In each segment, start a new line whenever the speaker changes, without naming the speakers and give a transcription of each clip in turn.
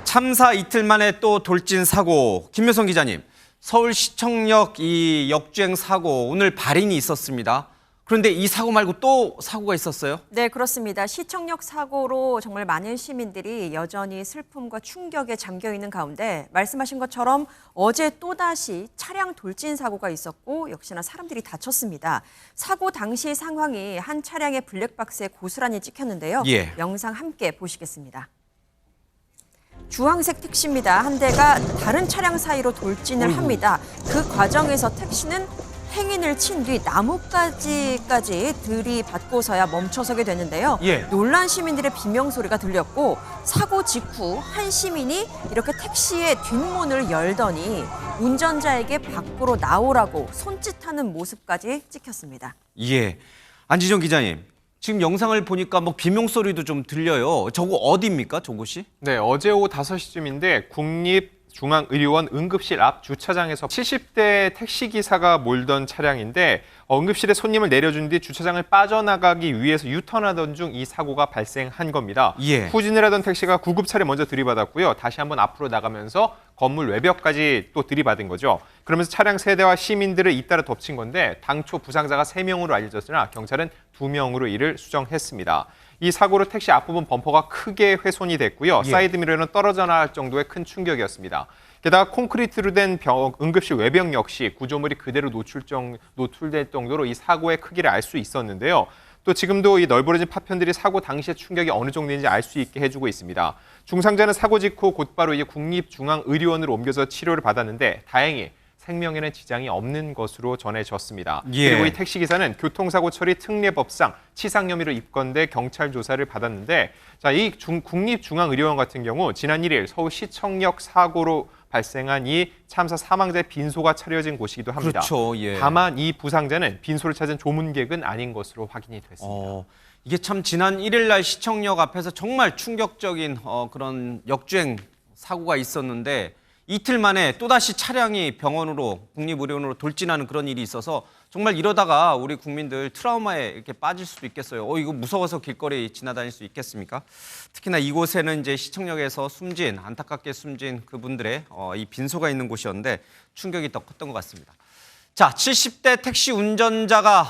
참사 이틀 만에 또 돌진 사고. 김묘성 기자님, 서울시청역 이 역주행 사고 오늘 발인이 있었습니다. 그런데 이 사고 말고 또 사고가 있었어요?
네, 그렇습니다. 시청역 사고로 정말 많은 시민들이 여전히 슬픔과 충격에 잠겨 있는 가운데 말씀하신 것처럼 어제 또다시 차량 돌진 사고가 있었고 역시나 사람들이 다쳤습니다. 사고 당시 상황이 한 차량의 블랙박스에 고스란히 찍혔는데요. 영상 함께 보시겠습니다. 주황색 택시입니다. 한 대가 다른 차량 사이로 돌진을 합니다. 그 과정에서 택시는 행인을 친 뒤 나뭇가지까지 들이받고서야 멈춰서게 됐는데요. 놀란 시민들의 비명소리가 들렸고 사고 직후 한 시민이 이렇게 택시의 뒷문을 열더니 운전자에게 밖으로 나오라고 손짓하는 모습까지 찍혔습니다.
안지정 기자님, 지금 영상을 보니까 뭐 비명소리도 좀 들려요. 저거 어디입니까, 저곳이?
네, 어제 오후 5시쯤인데 국립중앙의료원 응급실 앞 주차장에서 70대 택시기사가 몰던 차량인데 응급실에 손님을 내려준 뒤 주차장을 빠져나가기 위해서 유턴하던 중 이 사고가 발생한 겁니다. 후진을 하던 택시가 구급차를 먼저 들이받았고요. 다시 한번 앞으로 나가면서 건물 외벽까지 또 들이받은 거죠. 그러면서 차량 세대와 시민들을 잇따라 덮친 건데 당초 부상자가 3명으로 알려졌으나 경찰은 2명으로 이를 수정했습니다. 이 사고로 택시 앞부분 범퍼가 크게 훼손이 됐고요. 사이드미러는 떨어져 나갈 정도의 큰 충격이었습니다. 게다가 콘크리트로 된 응급실 외벽 역시 구조물이 그대로 노출될 정도로 이 사고의 크기를 알 수 있었는데요. 또 지금도 이 널브러진 파편들이 사고 당시의 충격이 어느 정도인지 알 수 있게 해주고 있습니다. 중상자는 사고 직후 곧바로 이 국립중앙의료원으로 옮겨서 치료를 받았는데 다행히 생명에는 지장이 없는 것으로 전해졌습니다. 그리고 이 택시기사는 교통사고 처리 특례법상 치상 혐의로 입건돼 경찰 조사를 받았는데 이 국립중앙의료원 같은 경우 지난 1일 서울시청역 사고로 발생한 이 참사 사망자의 빈소가 차려진 곳이기도 합니다. 다만 이 부상자는 빈소를 찾은 조문객은 아닌 것으로 확인이 됐습니다.
이게 참 지난 1일 날 시청역 앞에서 정말 충격적인 그런 역주행 사고가 있었는데 이틀 만에 또다시 차량이 병원으로 국립의료원으로 돌진하는 그런 일이 있어서 정말 이러다가 우리 국민들 트라우마에 이렇게 빠질 수도 있겠어요. 이거 무서워서 길거리 지나다닐 수 있겠습니까? 특히나 이곳에는 이제 시청역에서 안타깝게 숨진 그분들의 이 빈소가 있는 곳이었는데 충격이 더 컸던 것 같습니다. 자, 70대 택시 운전자가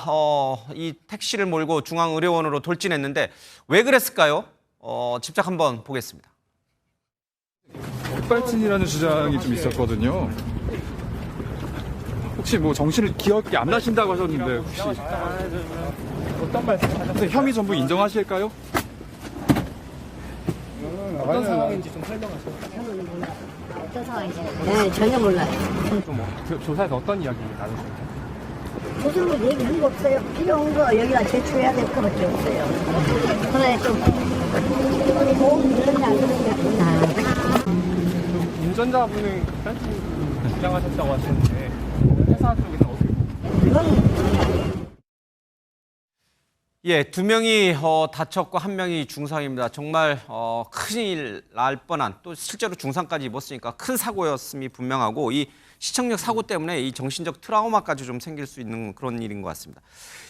이 택시를 몰고 중앙의료원으로 돌진했는데 왜 그랬을까요? 집착 한번 보겠습니다.
뒷발진이라는 주장이 좀 있었거든요. 혹시 뭐 기억이 안 나신다고 하셨는데 혹시 어떤 말씀? 혐의 전부 인정하실까요?
어떤 상황인지 좀 설명하세요. 어떤 상황인지? 네, 전혀 몰라요.
조사에서 어떤 이야기 나누셨나요?
조사로 얘기한 거 없어요. 필요한 거 여기다 제출해야 될 거밖에 없어요. 그래 좀 보험 그런지 안 그런지
운전자분은 뒷발진 주장하셨다고 하시는데 회사 쪽에서 어떻게
보세요? 2명이 다쳤고 1명이 중상입니다. 정말 큰일 날 뻔한, 또 실제로 중상까지 입었으니까 큰 사고였음이 분명하고 이 시청역 사고 때문에 이 정신적 트라우마까지 좀 생길 수 있는 그런 일인 것 같습니다.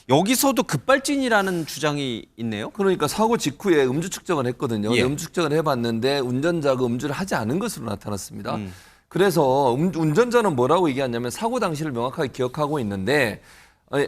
여기서도 급발진이라는 주장이 있네요.
그러니까 사고 직후에 음주 측정을 했거든요. 음주 측정을 해봤는데 운전자가 음주를 하지 않은 것으로 나타났습니다. 그래서 운전자는 뭐라고 얘기하냐면 사고 당시를 명확하게 기억하고 있는데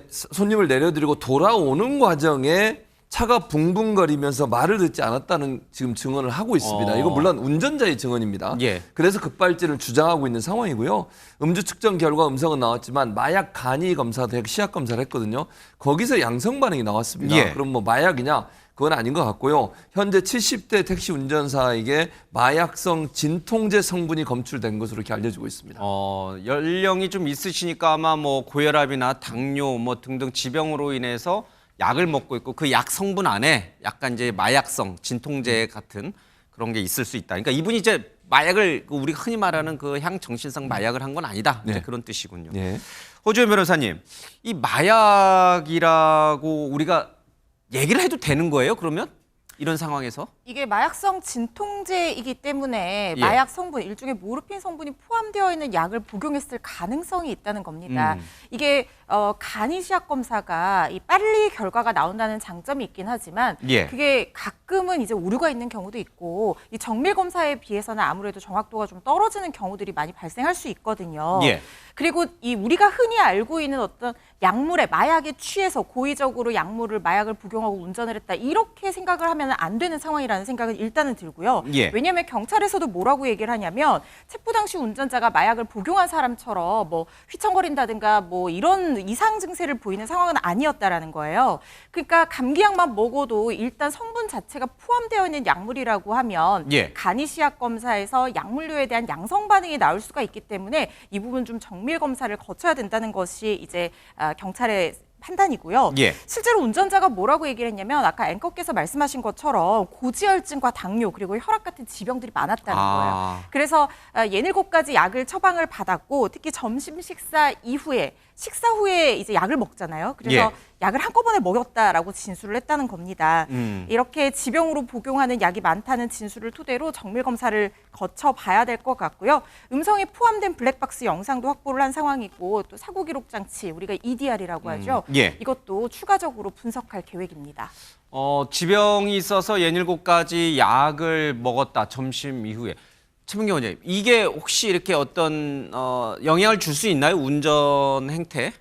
손님을 내려드리고 돌아오는 과정에 차가 붕붕거리면서 말을 듣지 않았다는 지금 증언을 하고 있습니다. 이거 물론 운전자의 증언입니다. 그래서 급발진을 주장하고 있는 상황이고요. 음주 측정 결과 음성은 나왔지만 마약 간이 검사도 시약 검사를 했거든요. 거기서 양성 반응이 나왔습니다. 그럼 뭐 마약이냐? 그건 아닌 것 같고요. 현재 70대 택시 운전사에게 마약성 진통제 성분이 검출된 것으로 이렇게 알려지고 있습니다.
연령이 좀 있으시니까 아마 뭐 고혈압이나 당뇨 뭐 등등 지병으로 인해서 약을 먹고 있고 그 약 성분 안에 약간 이제 마약성 진통제 같은 그런 게 있을 수 있다. 그러니까 이분이 이제 마약을 우리가 흔히 말하는 그 향정신성 마약을 한 건 아니다. 이제 그런 뜻이군요. 호주연 변호사님, 이 마약이라고 우리가 얘기를 해도 되는 거예요? 그러면 이런 상황에서?
이게 마약성 진통제이기 때문에 마약 성분, 일종의 모르핀 성분이 포함되어 있는 약을 복용했을 가능성이 있다는 겁니다. 이게 간이 시약 검사가 이 빨리 결과가 나온다는 장점이 있긴 하지만
예.
그게 가끔은 이제 오류가 있는 경우도 있고 이 정밀 검사에 비해서는 아무래도 정확도가 좀 떨어지는 경우들이 많이 발생할 수 있거든요.
예.
그리고 이 우리가 흔히 알고 있는 어떤 약물에 마약에 취해서 고의적으로 마약을 복용하고 운전을 했다 이렇게 생각을 하면 안 되는 상황이라는 생각은 일단은 들고요.
예.
왜냐하면 경찰에서도 뭐라고 얘기를 하냐면 체포 당시 운전자가 마약을 복용한 사람처럼 뭐 휘청거린다든가 뭐 이런 이상 증세를 보이는 상황은 아니었다라는 거예요. 그러니까 감기약만 먹어도 일단 성분 자체가 포함되어 있는 약물이라고 하면
예.
간이 시약 검사에서 약물류에 대한 양성 반응이 나올 수가 있기 때문에 이 부분 좀 정밀 검사를 거쳐야 된다는 것이 이제 경찰의 판단이고요.
예.
실제로 운전자가 뭐라고 얘기를 했냐면 아까 앵커께서 말씀하신 것처럼 고지혈증과 당뇨 그리고 혈압 같은 지병들이 많았다는 거예요. 그래서 예닐곱가지 약을 처방을 받았고 특히 점심 식사 이후에 식사 후에 이제 약을 먹잖아요. 그래서
예.
약을 한꺼번에 먹였다라고 진술을 했다는 겁니다. 이렇게 지병으로 복용하는 약이 많다는 진술을 토대로 정밀 검사를 거쳐 봐야 될 것 같고요. 음성이 포함된 블랙박스 영상도 확보를 한 상황이고 또 사고 기록 장치 우리가 EDR이라고 하죠.
예.
이것도 추가적으로 분석할 계획입니다.
지병이 있어서 예닐곱가지 약을 먹었다 점심 이후에. 최민경 원장님, 이게 혹시 이렇게 어떤 영향을 줄 수 있나요? 운전 행태?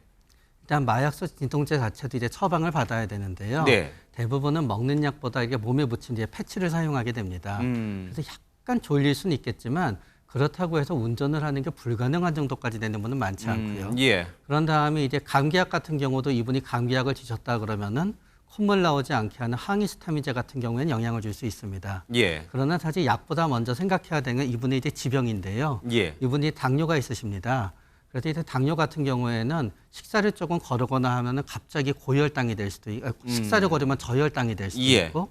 일단 마약성 진통제 자체도 이제 처방을 받아야 되는데요.
네.
대부분은 먹는 약보다 이게 몸에 묻힌 뒤에 패치를 사용하게 됩니다. 그래서 약간 졸릴 수는 있겠지만 그렇다고 해서 운전을 하는 게 불가능한 정도까지 되는 분은 많지 않고요.
예.
그런 다음에 이제 감기약 같은 경우도 이분이 감기약을 드셨다 그러면은 콧물 나오지 않게 하는 항히스타민제 같은 경우에는 영향을 줄 수 있습니다.
예.
그러나 사실 약보다 먼저 생각해야 되는 건 이분의 이제 지병인데요.
예.
이분이 당뇨가 있으십니다. 그래서 이제 당뇨 같은 경우에는 식사를 조금 거르거나 하면은 갑자기 고혈당이 될 수도 있고, 식사를 거르면 저혈당이 될 수도
예.
있고,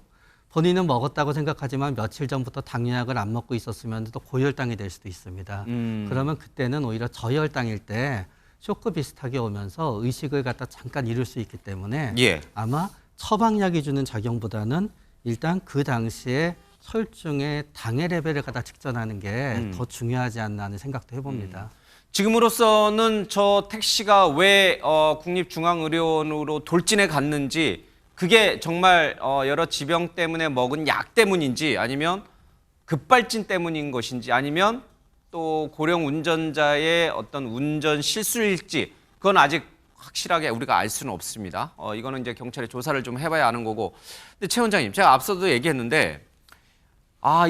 본인은 먹었다고 생각하지만 며칠 전부터 당뇨약을 안 먹고 있었으면도 고혈당이 될 수도 있습니다. 그러면 그때는 오히려 저혈당일 때 쇼크 비슷하게 오면서 의식을 갖다 잠깐 잃을 수 있기 때문에
예.
아마 처방약이 주는 작용보다는 일단 그 당시에 혈중의 당의 레벨을 갖다 측정하는 게 더 중요하지 않나 하는 생각도 해봅니다.
지금으로서는 저 택시가 왜 국립중앙의료원으로 돌진해 갔는지 그게 정말 여러 지병 때문에 먹은 약 때문인지 아니면 급발진 때문인 것인지 아니면 또 고령 운전자의 어떤 운전 실수일지 그건 아직 확실하게 우리가 알 수는 없습니다. 이거는 이제 경찰이 조사를 좀 해봐야 아는 거고. 근데 최 원장님, 제가 앞서도 얘기했는데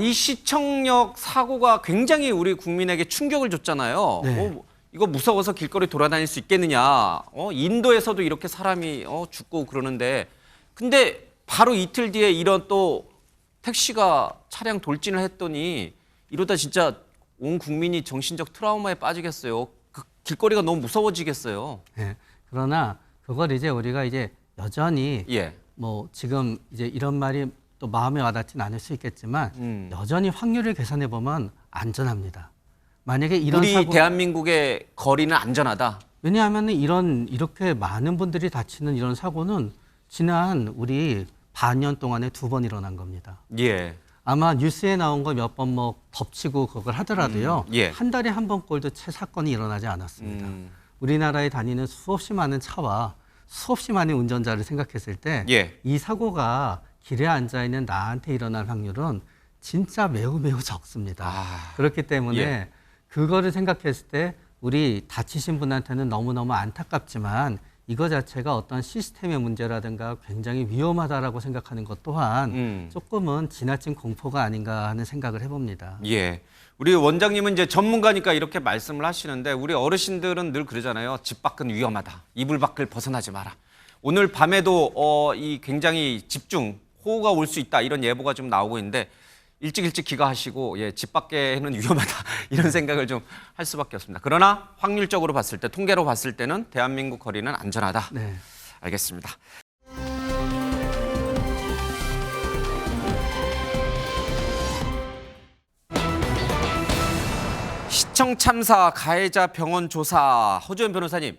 이 시청역 사고가 굉장히 우리 국민에게 충격을 줬잖아요.
네.
이거 무서워서 길거리 돌아다닐 수 있겠느냐. 인도에서도 이렇게 사람이 죽고 그러는데 근데 바로 이틀 뒤에 이런 또 택시가 차량 돌진을 했더니 이러다 진짜 온 국민이 정신적 트라우마에 빠지겠어요. 그 길거리가 너무 무서워지겠어요.
네. 그러나 그걸 이제 우리가 이제 여전히
예.
뭐 지금 이제 이런 말이 또 마음에 와닿지는 않을 수 있겠지만 여전히 확률을 계산해 보면 안전합니다. 만약에 이런
우리
사고
대한민국의 거리는 안전하다.
왜냐하면 이렇게 많은 분들이 다치는 이런 사고는 지난 우리 반년 동안에 2번 일어난 겁니다.
예.
아마 뉴스에 나온 거 몇 번 뭐 덮치고 그걸 하더라도요.
예.
한 달에 한 번 꼴도 채 사건이 일어나지 않았습니다. 우리나라에 다니는 수없이 많은 차와 수없이 많은 운전자를 생각했을 때 이
예.
사고가 길에 앉아 있는 나한테 일어날 확률은 진짜 매우 매우 적습니다. 그렇기 때문에
예.
그거를 생각했을 때 우리 다치신 분한테는 너무너무 안타깝지만 이거 자체가 어떤 시스템의 문제라든가 굉장히 위험하다라고 생각하는 것 또한 조금은 지나친 공포가 아닌가 하는 생각을 해봅니다.
예. 우리 원장님은 이제 전문가니까 이렇게 말씀을 하시는데 우리 어르신들은 늘 그러잖아요. 집 밖은 위험하다. 이불 밖을 벗어나지 마라. 오늘 밤에도 이 굉장히 집중, 호우가 올 수 있다. 이런 예보가 좀 나오고 있는데 일찍 귀가하시고 집 밖에는 위험하다. 이런 생각을 좀 할 수밖에 없습니다. 그러나 확률적으로 봤을 때, 통계로 봤을 때는 대한민국 거리는 안전하다.
네.
알겠습니다. 시청 참사 가해자 병원 조사 허주연 변호사님,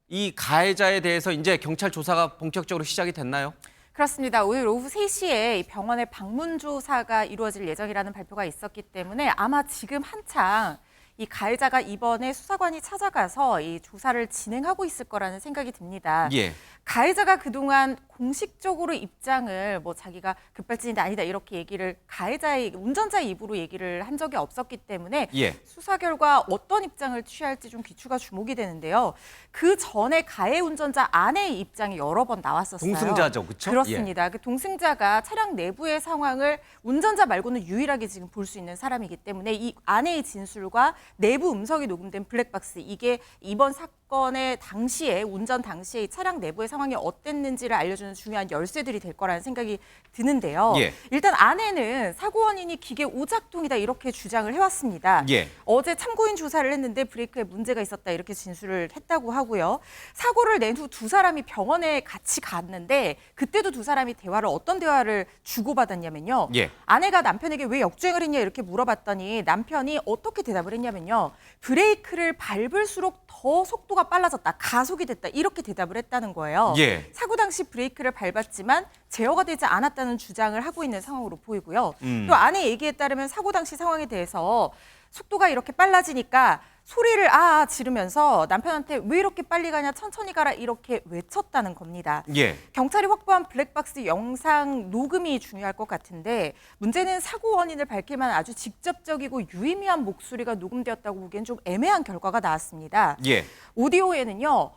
이 가해자에 대해서 이제 경찰 조사가 본격적으로 시작이 됐나요?
그렇습니다. 오늘 오후 3시에 병원의 방문 조사가 이루어질 예정이라는 발표가 있었기 때문에 아마 지금 한창 이 가해자가 이번에 수사관이 찾아가서 이 조사를 진행하고 있을 거라는 생각이 듭니다.
예.
가해자가 그동안 공식적으로 입장을 뭐 자기가 급발진이 아니다 이렇게 얘기를 가해자의 운전자의 입으로 얘기를 한 적이 없었기 때문에
예.
수사 결과 어떤 입장을 취할지 좀 귀추가 주목이 되는데요. 그 전에 가해 운전자 아내의 입장이 여러 번 나왔었어요.
동승자죠, 그렇죠?
그렇습니다. 그 동승자가 차량 내부의 상황을 운전자 말고는 유일하게 지금 볼 수 있는 사람이기 때문에 이 아내의 진술과 내부 음성이 녹음된 블랙박스 이게 이번 사건의 당시에 운전 당시에 이 차량 내부의 상황이 어땠는지를 알려주는 중요한 열쇠들이 될 거라는 생각이 드는데요.
예.
일단 아내는 사고 원인이 기계 오작동이다 이렇게 주장을 해왔습니다.
예.
어제 참고인 조사를 했는데 브레이크에 문제가 있었다 이렇게 진술을 했다고 하고요. 사고를 낸 후 두 사람이 병원에 같이 갔는데 그때도 두 사람이 어떤 대화를 주고받았냐면요.
예.
아내가 남편에게 왜 역주행을 했냐 이렇게 물어봤더니 남편이 어떻게 대답을 했냐면요. 브레이크를 밟을수록 더 속도가 빨라졌다. 가속이 됐다. 이렇게 대답을 했다는 거예요.
예.
사고 당시 브레이크를 밟았지만 제어가 되지 않았다는 주장을 하고 있는 상황으로 보이고요. 또 아내 얘기에 따르면 사고 당시 상황에 대해서 속도가 이렇게 빨라지니까 소리를 지르면서 남편한테 왜 이렇게 빨리 가냐 천천히 가라 이렇게 외쳤다는 겁니다.
예.
경찰이 확보한 블랙박스 영상 녹음이 중요할 것 같은데 문제는 사고 원인을 밝힐 만한 아주 직접적이고 유의미한 목소리가 녹음되었다고 보기엔 좀 애매한 결과가 나왔습니다.
예.
오디오에는요.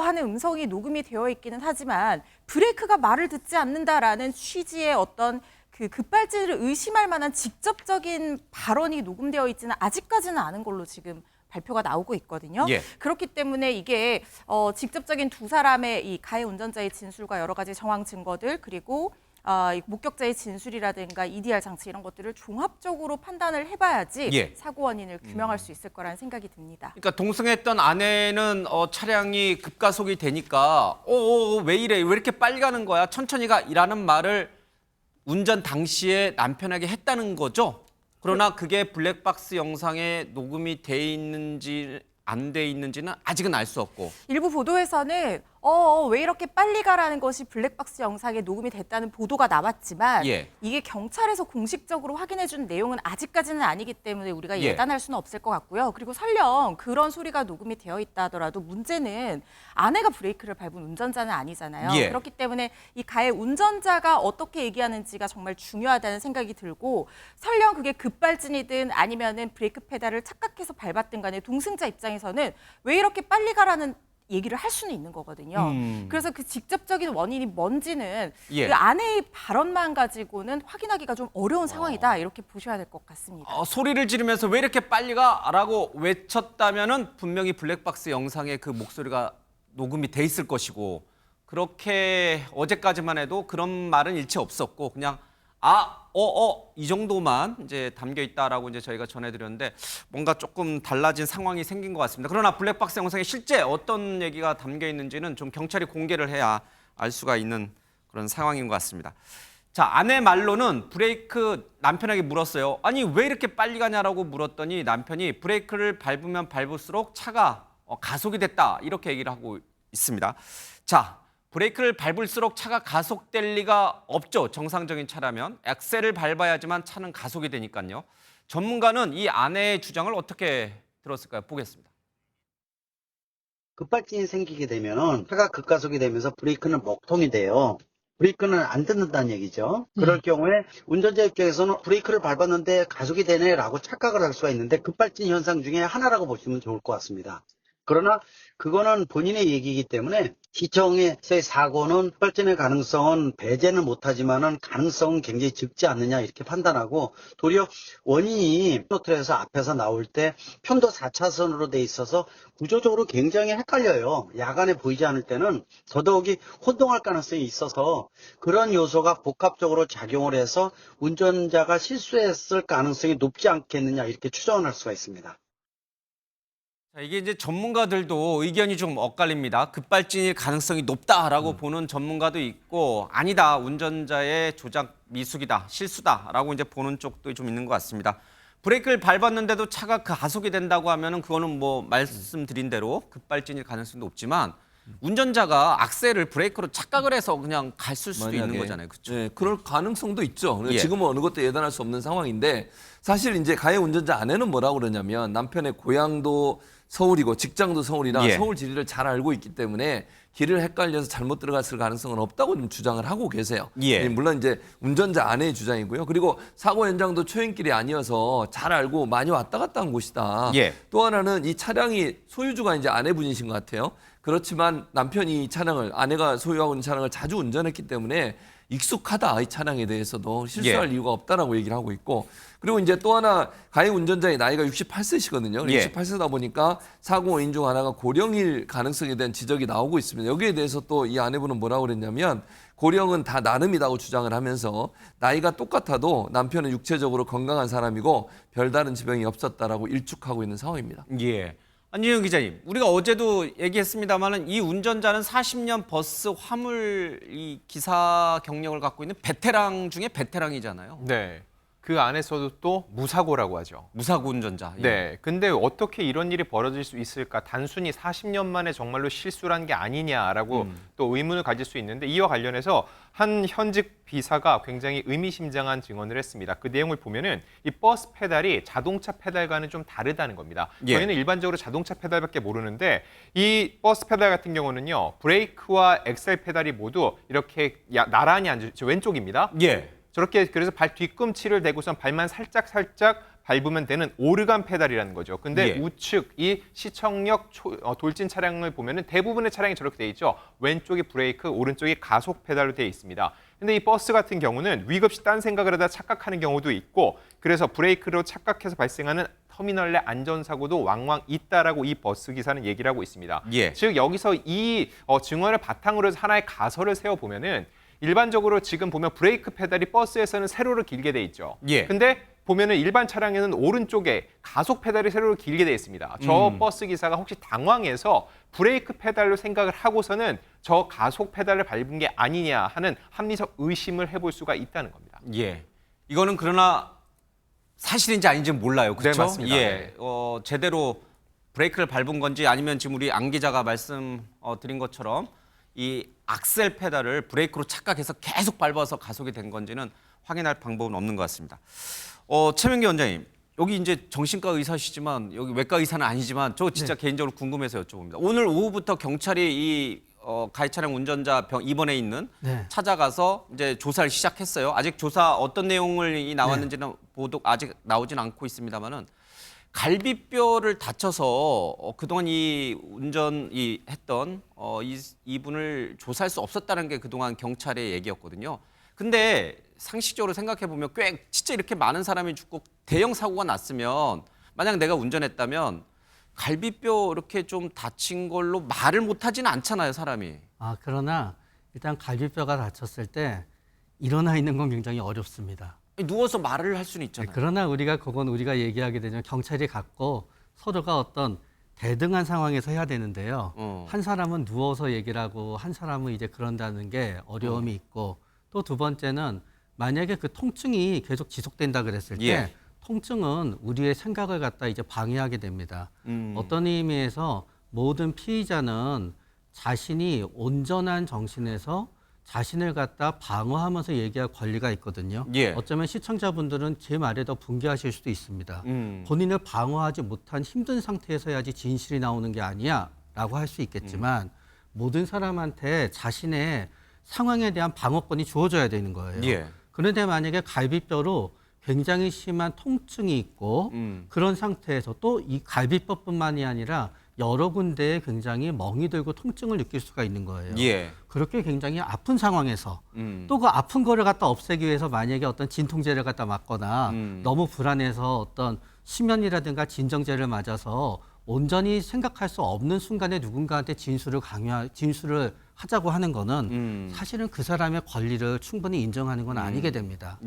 하는 음성이 녹음이 되어 있기는 하지만 브레이크가 말을 듣지 않는다라는 취지의 어떤 그 급발진을 의심할 만한 직접적인 발언이 녹음되어 있지는 아직까지는 않은 걸로 지금 발표가 나오고 있거든요.
예.
그렇기 때문에 이게 직접적인 두 사람의 이 가해 운전자의 진술과 여러 가지 정황 증거들 그리고 이 목격자의 진술이라든가 EDR 장치 이런 것들을 종합적으로 판단을 해봐야지
예.
사고 원인을 규명할 수 있을 거라는 생각이 듭니다.
그러니까 동승했던 아내는 차량이 급가속이 되니까 왜 이래? 왜 이렇게 빨리 가는 거야? 천천히 가라는 말을 운전 당시에 남편에게 했다는 거죠. 그러나 그게 블랙박스 영상에 녹음이 돼 있는지 안 돼 있는지는 아직은 알 수 없고.
일부 보도에서는 왜 이렇게 빨리 가라는 것이 블랙박스 영상에 녹음이 됐다는 보도가 나왔지만
예.
이게 경찰에서 공식적으로 확인해 준 내용은 아직까지는 아니기 때문에 우리가
예.
예단할 수는 없을 것 같고요. 그리고 설령 그런 소리가 녹음이 되어 있다 하더라도 문제는 아내가 브레이크를 밟은 운전자는 아니잖아요.
예.
그렇기 때문에 이 가해 운전자가 어떻게 얘기하는지가 정말 중요하다는 생각이 들고 설령 그게 급발진이든 아니면은 브레이크 페달을 착각해서 밟았든 간에 동승자 입장에서는 왜 이렇게 빨리 가라는 얘기를 할 수는 있는 거거든요. 그래서 그 직접적인 원인이 뭔지는
예.
그 아내의 발언만 가지고는 확인하기가 좀 어려운 상황이다 이렇게 보셔야 될 것 같습니다.
소리를 지르면서 왜 이렇게 빨리 가라고 외쳤다면은 분명히 블랙박스 영상에 그 목소리가 녹음이 돼 있을 것이고 그렇게 어제까지만 해도 그런 말은 일체 없었고 그냥 이 정도만 이제 담겨 있다라고 이제 저희가 전해드렸는데 뭔가 조금 달라진 상황이 생긴 것 같습니다. 그러나 블랙박스 영상에 실제 어떤 얘기가 담겨 있는지는 좀 경찰이 공개를 해야 알 수가 있는 그런 상황인 것 같습니다. 자, 아내 말로는 브레이크 남편에게 물었어요. 아니 왜 이렇게 빨리 가냐라고 물었더니 남편이 브레이크를 밟으면 밟을수록 차가 가속이 됐다 이렇게 얘기를 하고 있습니다. 자. 브레이크를 밟을수록 차가 가속될 리가 없죠. 정상적인 차라면. 엑셀을 밟아야지만 차는 가속이 되니까요. 전문가는 이 아내의 주장을 어떻게 들었을까요? 보겠습니다.
급발진이 생기게 되면 차가 급가속이 되면서 브레이크는 먹통이 돼요. 브레이크는 안 듣는다는 얘기죠. 그럴 경우에 운전자 입장에서는 브레이크를 밟았는데 가속이 되네라고 착각을 할 수가 있는데 급발진 현상 중에 하나라고 보시면 좋을 것 같습니다. 그러나 그거는 본인의 얘기이기 때문에 시청에서의 사고는 급발진의 가능성은 배제는 못하지만은 가능성은 굉장히 적지 않느냐 이렇게 판단하고 도리어 원인이 노트에서 앞에서 나올 때 편도 4차선으로 돼 있어서 구조적으로 굉장히 헷갈려요. 야간에 보이지 않을 때는 더더욱이 혼동할 가능성이 있어서 그런 요소가 복합적으로 작용을 해서 운전자가 실수했을 가능성이 높지 않겠느냐 이렇게 추정을 할 수가 있습니다.
자, 이게 이제 전문가들도 의견이 좀 엇갈립니다. 급발진일 가능성이 높다라고 보는 전문가도 있고 아니다 운전자의 조작 미숙이다 실수다라고 이제 보는 쪽도 좀 있는 것 같습니다. 브레이크를 밟았는데도 차가 가속이 된다고 하면은 그거는 뭐 말씀드린 대로 급발진일 가능성이 높지만 운전자가 악셀을 브레이크로 착각을 해서 그냥 갔을 수도 있는 거잖아요. 그렇죠?
네, 그럴 가능성도 있죠.
예.
지금은 어느 것도 예단할 수 없는 상황인데 사실 이제 가해 운전자 아내는 뭐라고 그러냐면 남편의 고향도 서울이고 직장도 서울이라
예.
서울 지리를 잘 알고 있기 때문에 길을 헷갈려서 잘못 들어갔을 가능성은 없다고 좀 주장을 하고 계세요.
예.
물론 이제 운전자 아내의 주장이고요. 그리고 사고 현장도 초행길이 아니어서 잘 알고 많이 왔다 갔다 한 곳이다.
예.
또 하나는 이 차량이 소유주가 이제 아내분이신 것 같아요. 그렇지만 남편이 이 차량을 아내가 소유하고 있는 차량을 자주 운전했기 때문에 익숙하다 이 차량에 대해서도 실수할 이유가 없다라고 얘기를 하고 있고 그리고 이제 또 하나 가해 운전자의 나이가 68세시거든요.
예.
68세다 보니까 사고 원인 중 하나가 고령일 가능성에 대한 지적이 나오고 있습니다. 여기에 대해서 또 이 아내분은 뭐라고 그랬냐면 고령은 다 나름이라고 주장을 하면서 나이가 똑같아도 남편은 육체적으로 건강한 사람이고 별다른 지병이 없었다라고 일축하고 있는 상황입니다.
예. 안진영 기자님, 우리가 어제도 얘기했습니다만은 이 운전자는 40년 버스 화물 이 기사 경력을 갖고 있는 베테랑 중에 베테랑이잖아요.
네. 그 안에서도 또 무사고라고 하죠.
무사고 운전자. 예.
네. 근데 어떻게 이런 일이 벌어질 수 있을까? 단순히 40년 만에 정말로 실수란 게 아니냐라고 또 의문을 가질 수 있는데 이와 관련해서 한 현직 비사가 굉장히 의미심장한 증언을 했습니다. 그 내용을 보면은 이 버스 페달이 자동차 페달과는 좀 다르다는 겁니다.
예.
저희는 일반적으로 자동차 페달밖에 모르는데 이 버스 페달 같은 경우는요. 브레이크와 엑셀 페달이 모두 이렇게 나란히 앉아 왼쪽입니다.
예.
저렇게 그래서 발 뒤꿈치를 대고선 발만 살짝 밟으면 되는 오르간 페달이라는 거죠. 근데
예.
우측 이 시청역 돌진 차량을 보면은 대부분의 차량이 저렇게 돼 있죠. 왼쪽이 브레이크, 오른쪽이 가속 페달로 되어 있습니다. 근데 이 버스 같은 경우는 위급시 딴 생각을 하다 착각하는 경우도 있고 그래서 브레이크로 착각해서 발생하는 터미널 내 안전사고도 왕왕 있다라고 이 버스 기사는 얘기를 하고 있습니다.
예.
즉 여기서 이 증언을 바탕으로 해서 하나의 가설을 세워보면은 일반적으로 지금 보면 브레이크 페달이 버스에서는 세로로 길게 돼 있죠.
예.
근데 보면은 일반 차량에는 오른쪽에 가속 페달이 세로로 길게 돼 있습니다. 저 버스 기사가 혹시 당황해서 브레이크 페달로 생각을 하고서는 저 가속 페달을 밟은 게 아니냐 하는 합리적 의심을 해볼 수가 있다는 겁니다.
예. 이거는 그러나 사실인지 아닌지는 몰라요. 그렇죠?
네, 맞습니다.
예.
네.
제대로 브레이크를 밟은 건지 아니면 지금 우리 안 기자가 말씀드린 것처럼 이 악셀 페달을 브레이크로 착각해서 계속 밟아서 가속이 된 건지는 확인할 방법은 없는 것 같습니다. 최명기 원장님, 여기 이제 정신과 의사시지만 여기 외과 의사는 아니지만 저 진짜 개인적으로 궁금해서 여쭤봅니다. 오늘 오후부터 경찰이 이 가해 차량 운전자 입원해 있는 찾아가서 이제 조사를 시작했어요. 아직 조사 어떤 내용을 나왔는지는 보도 아직 나오진 않고 있습니다만은. 갈비뼈를 다쳐서 그동안 이 했던 이분을 조사할 수 없었다는 게 그동안 경찰의 얘기였거든요. 근데 상식적으로 생각해 보면 꽤 진짜 이렇게 많은 사람이 죽고 대형 사고가 났으면 만약 내가 운전했다면 갈비뼈 이렇게 좀 다친 걸로 말을 못 하지는 않잖아요, 사람이.
그러나 일단 갈비뼈가 다쳤을 때 일어나 있는 건 굉장히 어렵습니다.
누워서 말을 할 수는 있잖아요.
그러나 그건 우리가 얘기하게 되면 경찰이 갖고 서로가 어떤 대등한 상황에서 해야 되는데요. 한 사람은 누워서 얘기를 하고 한 사람은 이제 그런다는 게 어려움이 있고 또 두 번째는 만약에 그 통증이 계속 지속된다 그랬을 때 통증은 우리의 생각을 갖다 이제 방해하게 됩니다. 어떤 의미에서 모든 피의자는 자신이 온전한 정신에서 자신을 갖다 방어하면서 얘기할 권리가 있거든요. 어쩌면 시청자분들은 제 말에 더 분개하실 수도 있습니다. 본인을 방어하지 못한 힘든 상태에서 해야지 진실이 나오는 게 아니야 라고 할 수 있겠지만 모든 사람한테 자신의 상황에 대한 방어권이 주어져야 되는 거예요. 그런데 만약에 갈비뼈로 굉장히 심한 통증이 있고 그런 상태에서 또 이 갈비뼈뿐만이 아니라 여러 군데에 굉장히 멍이 들고 통증을 느낄 수가 있는 거예요. 그렇게 굉장히 아픈 상황에서 또 그 아픈 거를 갖다 없애기 위해서 만약에 어떤 진통제를 갖다 맞거나 너무 불안해서 어떤 수면이라든가 진정제를 맞아서 온전히 생각할 수 없는 순간에 누군가한테 진술을 하자고 하는 거는 사실은 그 사람의 권리를 충분히 인정하는 건 아니게 됩니다.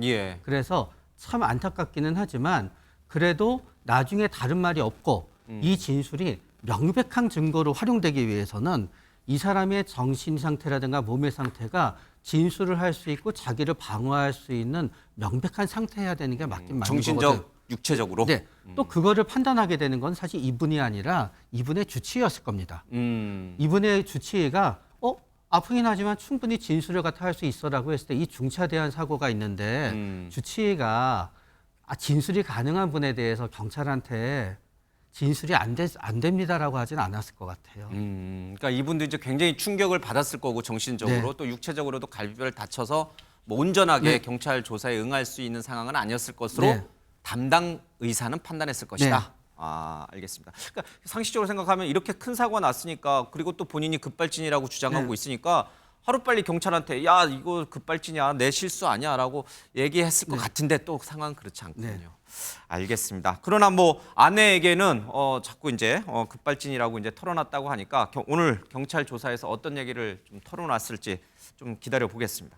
그래서 참 안타깝기는 하지만 그래도 나중에 다른 말이 없고 이 진술이 명백한 증거로 활용되기 위해서는 이 사람의 정신 상태라든가 몸의 상태가 진술을 할 수 있고 자기를 방어할 수 있는 명백한 상태여야 되는 게 맞긴 맞는 거거든요.
정신적 육체적으로.
네. 또 그거를 판단하게 되는 건 사실 이분이 아니라 이분의 주치의였을 겁니다. 이분의 주치의가 아프긴 하지만 충분히 진술을 갖다 할 수 있어라고 했을 때 이 중차대한 사고가 있는데 주치의가 진술이 가능한 분에 대해서 경찰한테 진술이 안 됩니다라고 하진 않았을 것 같아요.
그러니까 이분도 이제 굉장히 충격을 받았을 거고 정신적으로
네.
또 육체적으로도 갈비뼈를 다쳐서 뭐 온전하게
네.
경찰 조사에 응할 수 있는 상황은 아니었을 것으로
네.
담당 의사는 판단했을 것이다.
네.
알겠습니다. 그러니까 상식적으로 생각하면 이렇게 큰 사고가 났으니까 그리고 또 본인이 급발진이라고 주장하고
네.
있으니까 하루빨리 경찰한테 야 이거 급발진이야 내 실수 아니야라고 얘기했을 것 같은데 또 상황은 그렇지 않거든요.
네.
알겠습니다. 그러나 뭐 아내에게는 자꾸 이제 급발진이라고 이제 털어놨다고 하니까 오늘 경찰 조사에서 어떤 얘기를 좀 털어놨을지 좀 기다려 보겠습니다.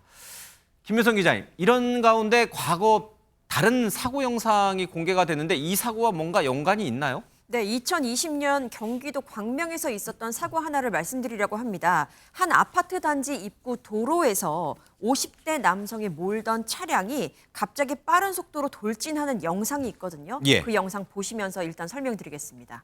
김효성 기자님, 이런 가운데 과거 다른 사고 영상이 공개가 됐는데 이 사고와 뭔가 연관이 있나요?
네, 2020년 경기도 광명에서 있었던 사고 하나를 말씀드리려고 합니다. 한 아파트 단지 입구 도로에서 50대 남성이 몰던 차량이 갑자기 빠른 속도로 돌진하는 영상이 있거든요.
예.
그 영상 보시면서 일단 설명드리겠습니다.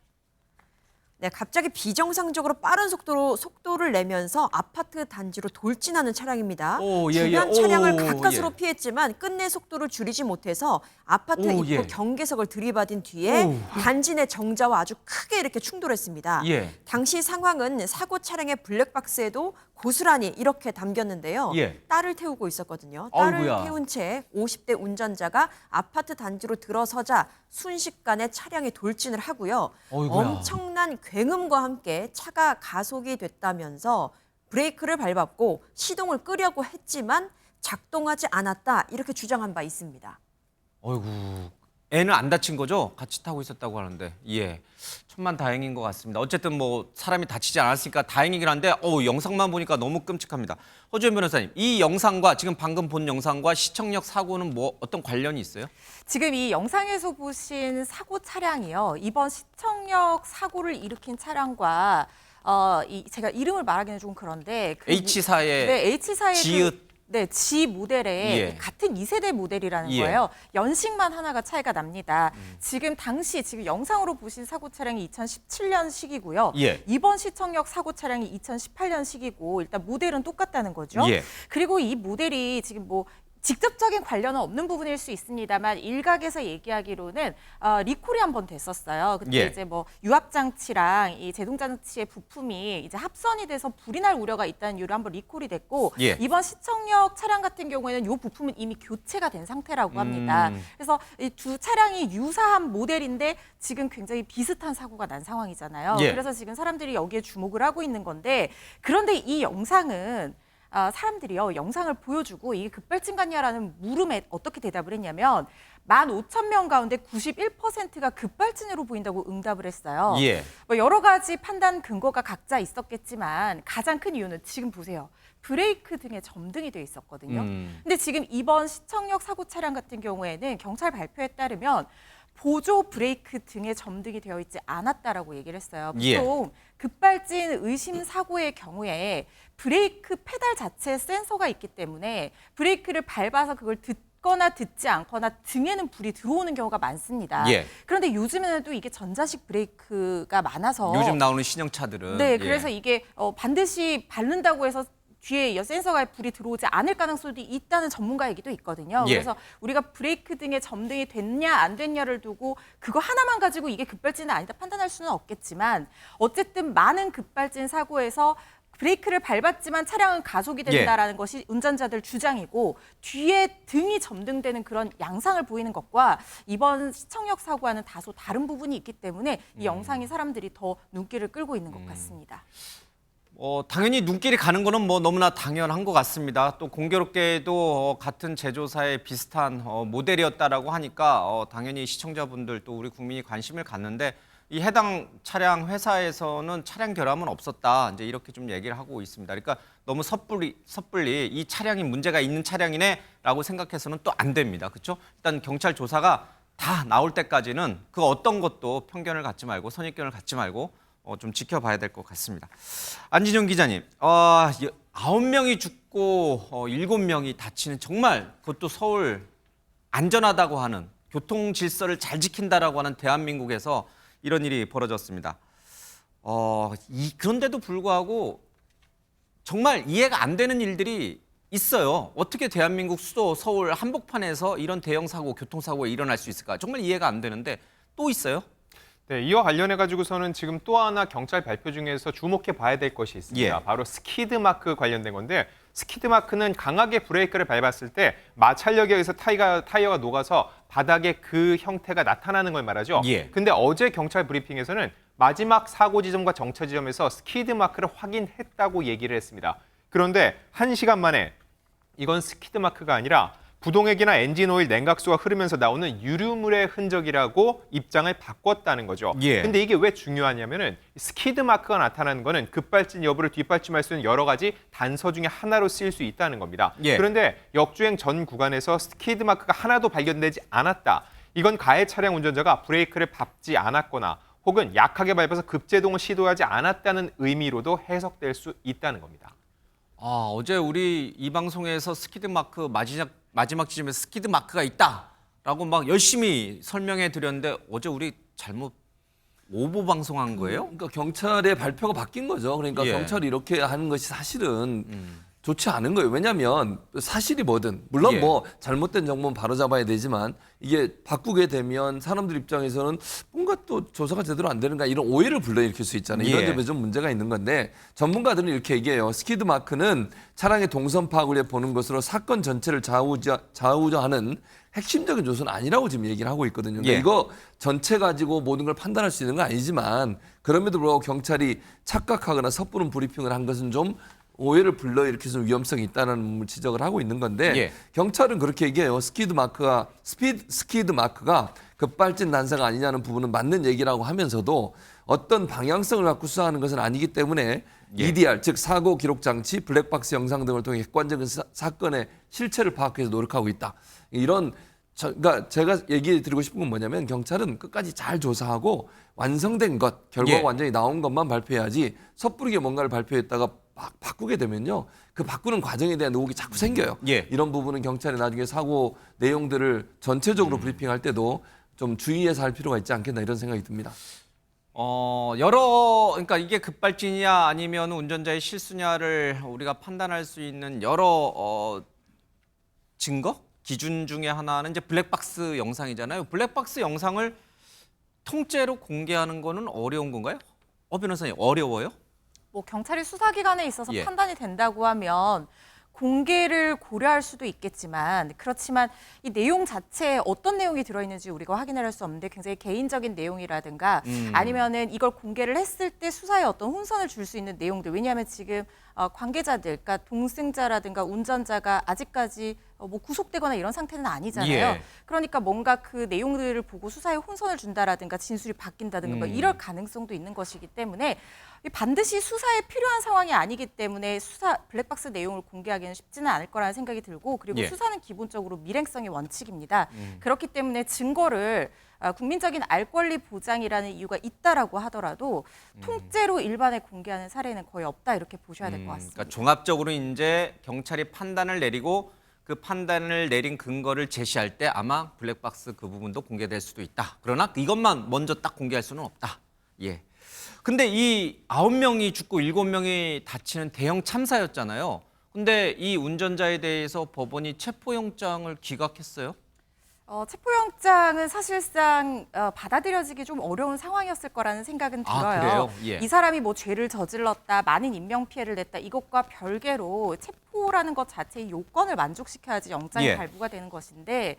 네, 갑자기 비정상적으로 빠른 속도를 내면서 아파트 단지로 돌진하는 차량입니다. 주변 차량을 가까스로 피했지만 끝내 속도를 줄이지 못해서 아파트 입구 경계석을 들이받은 뒤에 단지 내 정자와 아주 크게 이렇게 충돌했습니다. 당시 상황은 사고 차량의 블랙박스에도 고스란히 이렇게 담겼는데요. 딸을 태우고 있었거든요. 딸을
아이고야.
태운 채 50대 운전자가 아파트 단지로 들어서자 순식간에 차량이 돌진을 하고요.
어이구야.
엄청난 굉음과 함께 차가 가속이 됐다면서 브레이크를 밟았고 시동을 끄려고 했지만 작동하지 않았다 이렇게 주장한 바 있습니다.
어이구, 애는 안 다친 거죠? 같이 타고 있었다고 하는데, 천만 다행인 것 같습니다. 어쨌든 뭐 사람이 다치지 않았으니까 다행이긴 한데, 영상만 보니까 너무 끔찍합니다. 허주연 변호사님, 이 영상과 지금 방금 본 영상과 시청역 사고는 뭐 어떤 관련이 있어요?
지금 이 영상에서 보신 사고 차량이요. 이번 시청역 사고를 일으킨 차량과 제가 이름을 말하기는 좀 그런데
H사의
H사의
지읒.
G 모델의 같은 2세대 모델이라는 거예요. 연식만 하나가 차이가 납니다. 지금 영상으로 보신 사고 차량이 2017년식이고요. 이번 시청역 사고 차량이 2018년식이고 일단 모델은 똑같다는 거죠. 그리고 이 모델이 지금 뭐 직접적인 관련은 없는 부분일 수 있습니다만 일각에서 얘기하기로는 리콜이 한번 됐었어요. 그때 이제 뭐 유압 장치랑 이 제동 장치의 부품이 이제 합선이 돼서 불이 날 우려가 있다는 이유로 한번 리콜이 됐고 이번 시청역 차량 같은 경우에는 이 부품은 이미 교체가 된 상태라고 합니다. 그래서 이 두 차량이 유사한 모델인데 지금 굉장히 비슷한 사고가 난 상황이잖아요. 그래서 지금 사람들이 여기에 주목을 하고 있는 건데 그런데 이 영상은 사람들이요 영상을 보여주고 이게 급발진 같냐라는 물음에 어떻게 대답을 했냐면 15,000명 가운데 91%가 급발진으로 보인다고 응답을 했어요. 뭐 여러 가지 판단 근거가 각자 있었겠지만 가장 큰 이유는 지금 보세요. 브레이크 등에 점등이 돼 있었거든요. 근데 지금 이번 시청역 사고 차량 같은 경우에는 경찰 발표에 따르면 보조 브레이크 등에 점등이 되어 있지 않았다라고 얘기를 했어요. 보통 급발진 의심 사고의 경우에 브레이크 페달 자체에 센서가 있기 때문에 브레이크를 밟아서 그걸 듣거나 듣지 않거나 등에는 불이 들어오는 경우가 많습니다. 그런데 요즘에는 또 이게 전자식 브레이크가 많아서
요즘 나오는 신형차들은
그래서 이게 반드시 밟는다고 해서 뒤에 센서가 불이 들어오지 않을 가능성도 있다는 전문가 얘기도 있거든요. 그래서 우리가 브레이크 등의 점등이 됐냐 안 됐냐를 두고 그거 하나만 가지고 이게 급발진은 아니다 판단할 수는 없겠지만 어쨌든 많은 급발진 사고에서 브레이크를 밟았지만 차량은 가속이 된다라는 것이 운전자들 주장이고 뒤에 등이 점등되는 그런 양상을 보이는 것과 이번 시청역 사고와는 다소 다른 부분이 있기 때문에 이 영상이 사람들이 더 눈길을 끌고 있는 것 같습니다.
당연히 눈길이 가는 거는 뭐 너무나 당연한 것 같습니다. 또 공교롭게도 같은 제조사의 비슷한 모델이었다라고 하니까 당연히 시청자분들 또 우리 국민이 관심을 갖는데 이 해당 차량 회사에서는 차량 결함은 없었다 이제 이렇게 좀 얘기를 하고 있습니다. 그러니까 너무 섣불리 이 차량이 문제가 있는 차량이네라고 생각해서는 또 안 됩니다. 그렇죠? 일단 경찰 조사가 다 나올 때까지는 그 어떤 것도 편견을 갖지 말고 선입견을 갖지 말고 좀 지켜봐야 될 것 같습니다. 안진영 기자님, 9명이 죽고 7명이 다치는 정말 그것도 서울 안전하다고 하는 교통 질서를 잘 지킨다라고 하는 대한민국에서 이런 일이 벌어졌습니다. 그런데도 불구하고 정말 이해가 안 되는 일들이 있어요. 어떻게 대한민국 수도 서울 한복판에서 이런 대형 사고, 교통사고가 일어날 수 있을까? 정말 이해가 안 되는데 또 있어요?
네, 이와 관련해 가지고서는 지금 또 하나 경찰 발표 중에서 주목해 봐야 될 것이 있습니다.
예.
바로 스키드 마크 관련된 건데 스키드 마크는 강하게 브레이크를 밟았을 때 마찰력에 의해서 타이어가 녹아서 바닥에 그 형태가 나타나는 걸 말하죠.
예.
근데 어제 경찰 브리핑에서는 마지막 사고 지점과 정차 지점에서 스키드 마크를 확인했다고 얘기를 했습니다. 그런데 1시간 만에 이건 스키드 마크가 아니라 부동액이나 엔진 오일, 냉각수가 흐르면서 나오는 유류물의 흔적이라고 입장을 바꿨다는 거죠.
예.
근데 이게 왜 중요하냐면은 스키드 마크가 나타나는 거는 급발진 여부를 뒷받침할 수 있는 여러 가지 단서 중에 하나로 쓰일 수 있다는 겁니다.
예.
그런데 역주행 전 구간에서 스키드 마크가 하나도 발견되지 않았다. 이건 가해 차량 운전자가 브레이크를 밟지 않았거나 혹은 약하게 밟아서 급제동을 시도하지 않았다는 의미로도 해석될 수 있다는 겁니다.
어제 우리 이 방송에서 스키드 마크 마지막 지점에 스키드 마크가 있다라고 막 열심히 설명해 드렸는데 어제 우리 잘못 오보 방송한 거예요?
그러니까 경찰의 발표가 바뀐 거죠. 그러니까
예.
경찰이 이렇게 하는 것이 사실은 좋지 않은 거예요. 왜냐하면 사실이 뭐든 물론
예.
뭐 잘못된 정보는 바로잡아야 되지만 이게 바꾸게 되면 사람들 입장에서는 뭔가 또 조사가 제대로 안 되는가 이런 오해를 불러일으킬 수 있잖아요. 이런
예.
점에 좀 문제가 있는 건데 전문가들은 이렇게 얘기해요. 스키드 마크는 차량의 동선 파악을 해 보는 것으로 사건 전체를 좌우좌하는 핵심적인 요소는 아니라고 지금 얘기를 하고 있거든요. 그러니까
예.
이거 전체 가지고 모든 걸 판단할 수 있는 건 아니지만 그럼에도 불구하고 경찰이 착각하거나 섣부른 브리핑을 한 것은 좀 오해를 불러일으킬 수 있는 위험성이 있다는 지적을 하고 있는 건데
예.
경찰은 그렇게 얘기해요. 스키드 마크가 급발진 난사가 아니냐는 부분은 맞는 얘기라고 하면서도 어떤 방향성을 갖고 수사하는 것은 아니기 때문에
예.
EDR 즉 사고 기록 장치, 블랙박스 영상 등을 통해 객관적인 사건의 실체를 파악해서 노력하고 있다. 이런 그러니까 제가 얘기 드리고 싶은 건 뭐냐면 경찰은 끝까지 잘 조사하고 완성된 것, 결과가
예.
완전히 나온 것만 발표해야지 섣부르게 뭔가를 발표했다가 막 바꾸게 되면요. 그 바꾸는 과정에 대한 의혹이 자꾸 생겨요.
예.
이런 부분은 경찰이 나중에 사고 내용들을 전체적으로 브리핑할 때도 좀 주의해서 할 필요가 있지 않겠나 이런 생각이 듭니다.
그러니까 이게 급발진이냐 아니면 운전자의 실수냐를 우리가 판단할 수 있는 여러 증거? 기준 중에 하나는 이제 블랙박스 영상이잖아요. 블랙박스 영상을 통째로 공개하는 거는 어려운 건가요? 변호사님, 어려워요?
뭐 경찰이 수사기관에 있어서
예.
판단이 된다고 하면 공개를 고려할 수도 있겠지만 그렇지만 이 내용 자체에 어떤 내용이 들어있는지 우리가 확인을 할 수 없는데 굉장히 개인적인 내용이라든가 아니면은 이걸 공개를 했을 때 수사에 어떤 혼선을 줄 수 있는 내용들 왜냐하면 지금 관계자들 그러니까 동승자라든가 운전자가 아직까지 뭐 구속되거나 이런 상태는 아니잖아요.
예.
그러니까 뭔가 그 내용들을 보고 수사에 혼선을 준다라든가 진술이 바뀐다든가 뭐 이럴 가능성도 있는 것이기 때문에 반드시 수사에 필요한 상황이 아니기 때문에 블랙박스 내용을 공개하기는 쉽지는 않을 거라는 생각이 들고 그리고
예.
수사는 기본적으로 밀행성의 원칙입니다. 그렇기 때문에 증거를 국민적인 알 권리 보장이라는 이유가 있다라고 하더라도 통째로 일반에 공개하는 사례는 거의 없다 이렇게 보셔야 될 것 같습니다.
그러니까 종합적으로 이제 경찰이 판단을 내리고 그 판단을 내린 근거를 제시할 때 아마 블랙박스 그 부분도 공개될 수도 있다. 그러나 이것만 먼저 딱 공개할 수는 없다. 예. 근데 이 9명이 죽고 7명이 다치는 대형 참사였잖아요. 근데 이 운전자에 대해서 법원이 체포영장을 기각했어요.
체포영장은 사실상 받아들여지기 좀 어려운 상황이었을 거라는 생각은 들어요.
그래요? 예.
이 사람이 뭐 죄를 저질렀다, 많은 인명피해를 냈다 이것과 별개로 체포라는 것 자체의 요건을 만족시켜야지 영장이
예.
발부가 되는 것인데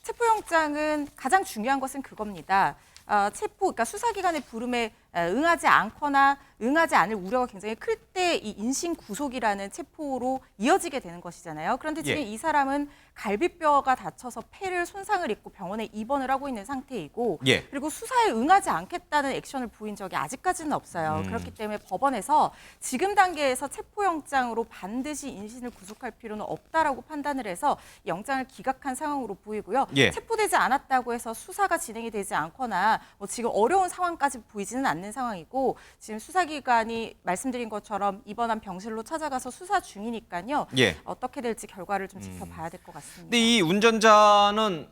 체포영장은 가장 중요한 것은 그겁니다. 그러니까 수사기관의 부름에 응하지 않거나 응하지 않을 우려가 굉장히 클 때 이 인신 구속이라는 체포로 이어지게 되는 것이잖아요. 그런데 지금
예.
이 사람은 갈비뼈가 다쳐서 폐를 손상을 입고 병원에 입원을 하고 있는 상태이고
예.
그리고 수사에 응하지 않겠다는 액션을 보인 적이 아직까지는 없어요. 그렇기 때문에 법원에서 지금 단계에서 체포영장으로 반드시 인신을 구속할 필요는 없다라고 판단을 해서 영장을 기각한 상황으로 보이고요.
예.
체포되지 않았다고 해서 수사가 진행이 되지 않거나 뭐 지금 어려운 상황까지 보이지는 않는 상황이고 지금 수사기관이 말씀드린 것처럼 입원한 병실로 찾아가서 수사 중이니까요.
예.
어떻게 될지 결과를 좀 지켜봐야 될 것 같습니다.
근데 이 운전자는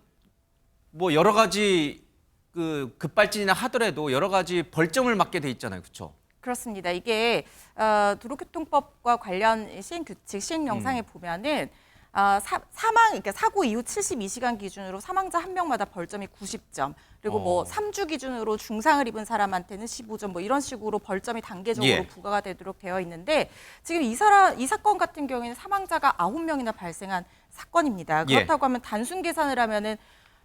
뭐 여러 가지 그 급발진이나 하더라도 여러 가지 벌점을 맞게 돼 있잖아요, 그렇죠?
그렇습니다. 이게 도로교통법과 관련 시행규칙, 시행 영상에 보면은 그러니까 사고 이후 72시간 기준으로 사망자 한 명마다 벌점이 90점, 그리고 뭐 3주 기준으로 중상을 입은 사람한테는 15점, 뭐 이런 식으로 벌점이 단계적으로
예.
부과가 되도록 되어 있는데 지금 이 사건 같은 경우에는 사망자가 9명이나 발생한 사건입니다.
예.
그렇다고 하면 단순 계산을 하면은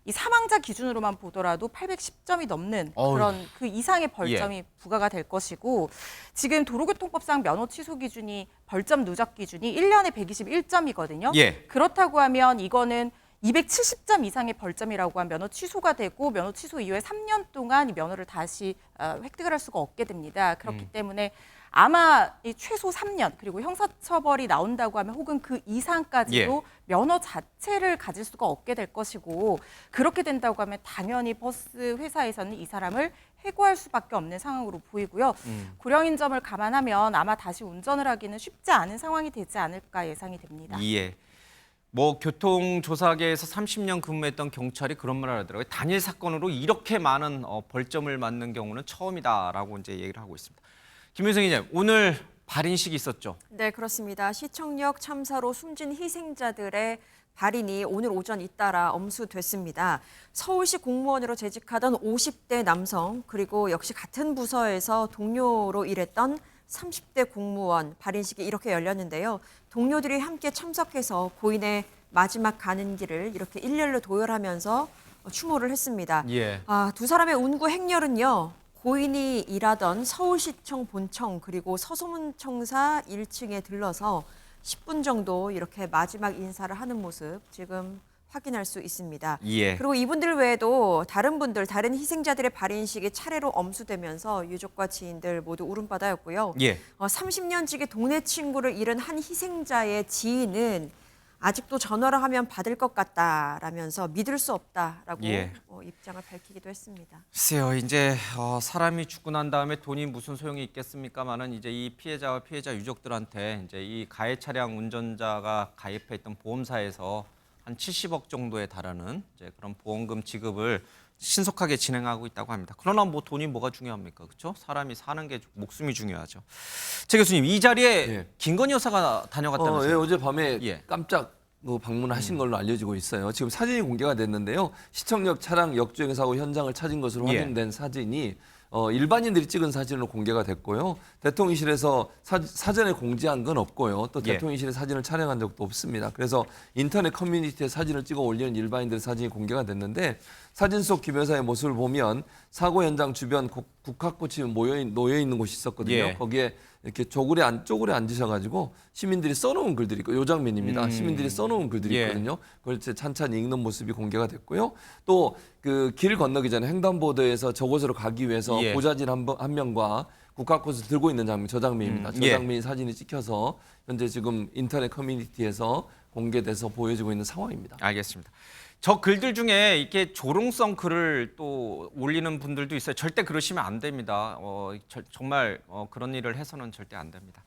이 사망자 기준으로만 보더라도 810점이 넘는 그런 그 이상의 벌점이 부과가 될 것이고, 지금 도로교통법상 면허 취소 기준이 벌점 누적 기준이 1년에 121점이거든요.
예.
그렇다고 하면 이거는 270점 이상의 벌점이라고 하면 면허 취소가 되고, 면허 취소 이후에 3년 동안 이 면허를 다시 획득을 할 수가 없게 됩니다. 그렇기 때문에 아마 이 최소 3년 그리고 형사처벌이 나온다고 하면 혹은 그 이상까지도 면허 자체를 가질 수가 없게 될 것이고, 그렇게 된다고 하면 당연히 버스 회사에서는 이 사람을 해고할 수밖에 없는 상황으로 보이고요. 고령인 점을 감안하면 아마 다시 운전을 하기는 쉽지 않은 상황이 되지 않을까 예상이 됩니다.
예. 뭐 교통조사계에서 30년 근무했던 경찰이 그런 말을 하더라고요. 단일 사건으로 이렇게 많은 벌점을 맞는 경우는 처음이다라고 이제 얘기를 하고 있습니다. 김윤성 기자님, 오늘 발인식이 있었죠?
네, 그렇습니다. 시청역 참사로 숨진 희생자들의 발인이 오늘 오전 잇따라 엄수됐습니다. 서울시 공무원으로 재직하던 50대 남성, 그리고 역시 같은 부서에서 동료로 일했던 30대 공무원 발인식이 이렇게 열렸는데요. 동료들이 함께 참석해서 고인의 마지막 가는 길을 이렇게 일렬로 도열하면서 추모를 했습니다.
예.
두 사람의 운구 행렬은요. 고인이 일하던 서울시청 본청 그리고 서소문청사 1층에 들러서 10분 정도 이렇게 마지막 인사를 하는 모습 지금 확인할 수 있습니다.
예.
그리고 이분들 외에도 다른 희생자들의 발인식이 차례로 엄수되면서 유족과 지인들 모두 울음바다였고요.
예.
30년 지기 동네 친구를 잃은 한 희생자의 지인은 아직도 전화를 하면 받을 것 같다라면서 믿을 수 없다라고
예.
입장을 밝히기도 했습니다.
글쎄요, 이제 사람이 죽고 난 다음에 돈이 무슨 소용이 있겠습니까만은 이제 이 피해자와 피해자 유족들한테 이제 이 가해 차량 운전자가 가입했던 보험사에서 한 70억 정도에 달하는 이제 그런 보험금 지급을 신속하게 진행하고 있다고 합니다. 그러나 뭐 돈이 뭐가 중요합니까, 그렇죠? 사람이 사는 게 목숨이 중요하죠. 최 교수님, 이 자리에
예.
김건희 여사가 다녀갔다면서요?
예, 어젯밤에
예.
깜짝 방문하신 걸로 알려지고 있어요. 지금 사진이 공개가 됐는데요. 시청역 차량 역주행 사고 현장을 찾은 것으로 확인된 사진이 일반인들이 찍은 사진으로 공개가 됐고요. 대통령실에서 사전에 공지한 건 없고요. 또 대통령실의 사진을 촬영한 적도 없습니다. 그래서 인터넷 커뮤니티에 사진을 찍어 올리는 일반인들의 사진이 공개가 됐는데, 사진 속 김 여사의 모습을 보면 사고 현장 주변 국화꽃이 놓여 있는 곳이 있었거든요.
예.
거기에 이렇게 쪼그려 앉으셔가지고 시민들이 써놓은 글들이 있고, 요 장면입니다. 시민들이 써놓은 글들이
예.
있거든요. 그걸 찬찬히 읽는 모습이 공개가 됐고요. 또 그 길 건너기 전에 횡단보도에서 저곳으로 가기 위해서
예.
보좌진 한 명과 국화꽃을 들고 있는 장면, 저 장면입니다. 저
예.
장면이 사진이 찍혀서 현재 지금 인터넷 커뮤니티에서 공개돼서 보여지고 있는 상황입니다.
알겠습니다. 저 글들 중에 이렇게 조롱성 글을 또 올리는 분들도 있어요. 절대 그러시면 안 됩니다. 정말 그런 일을 해서는 절대 안 됩니다.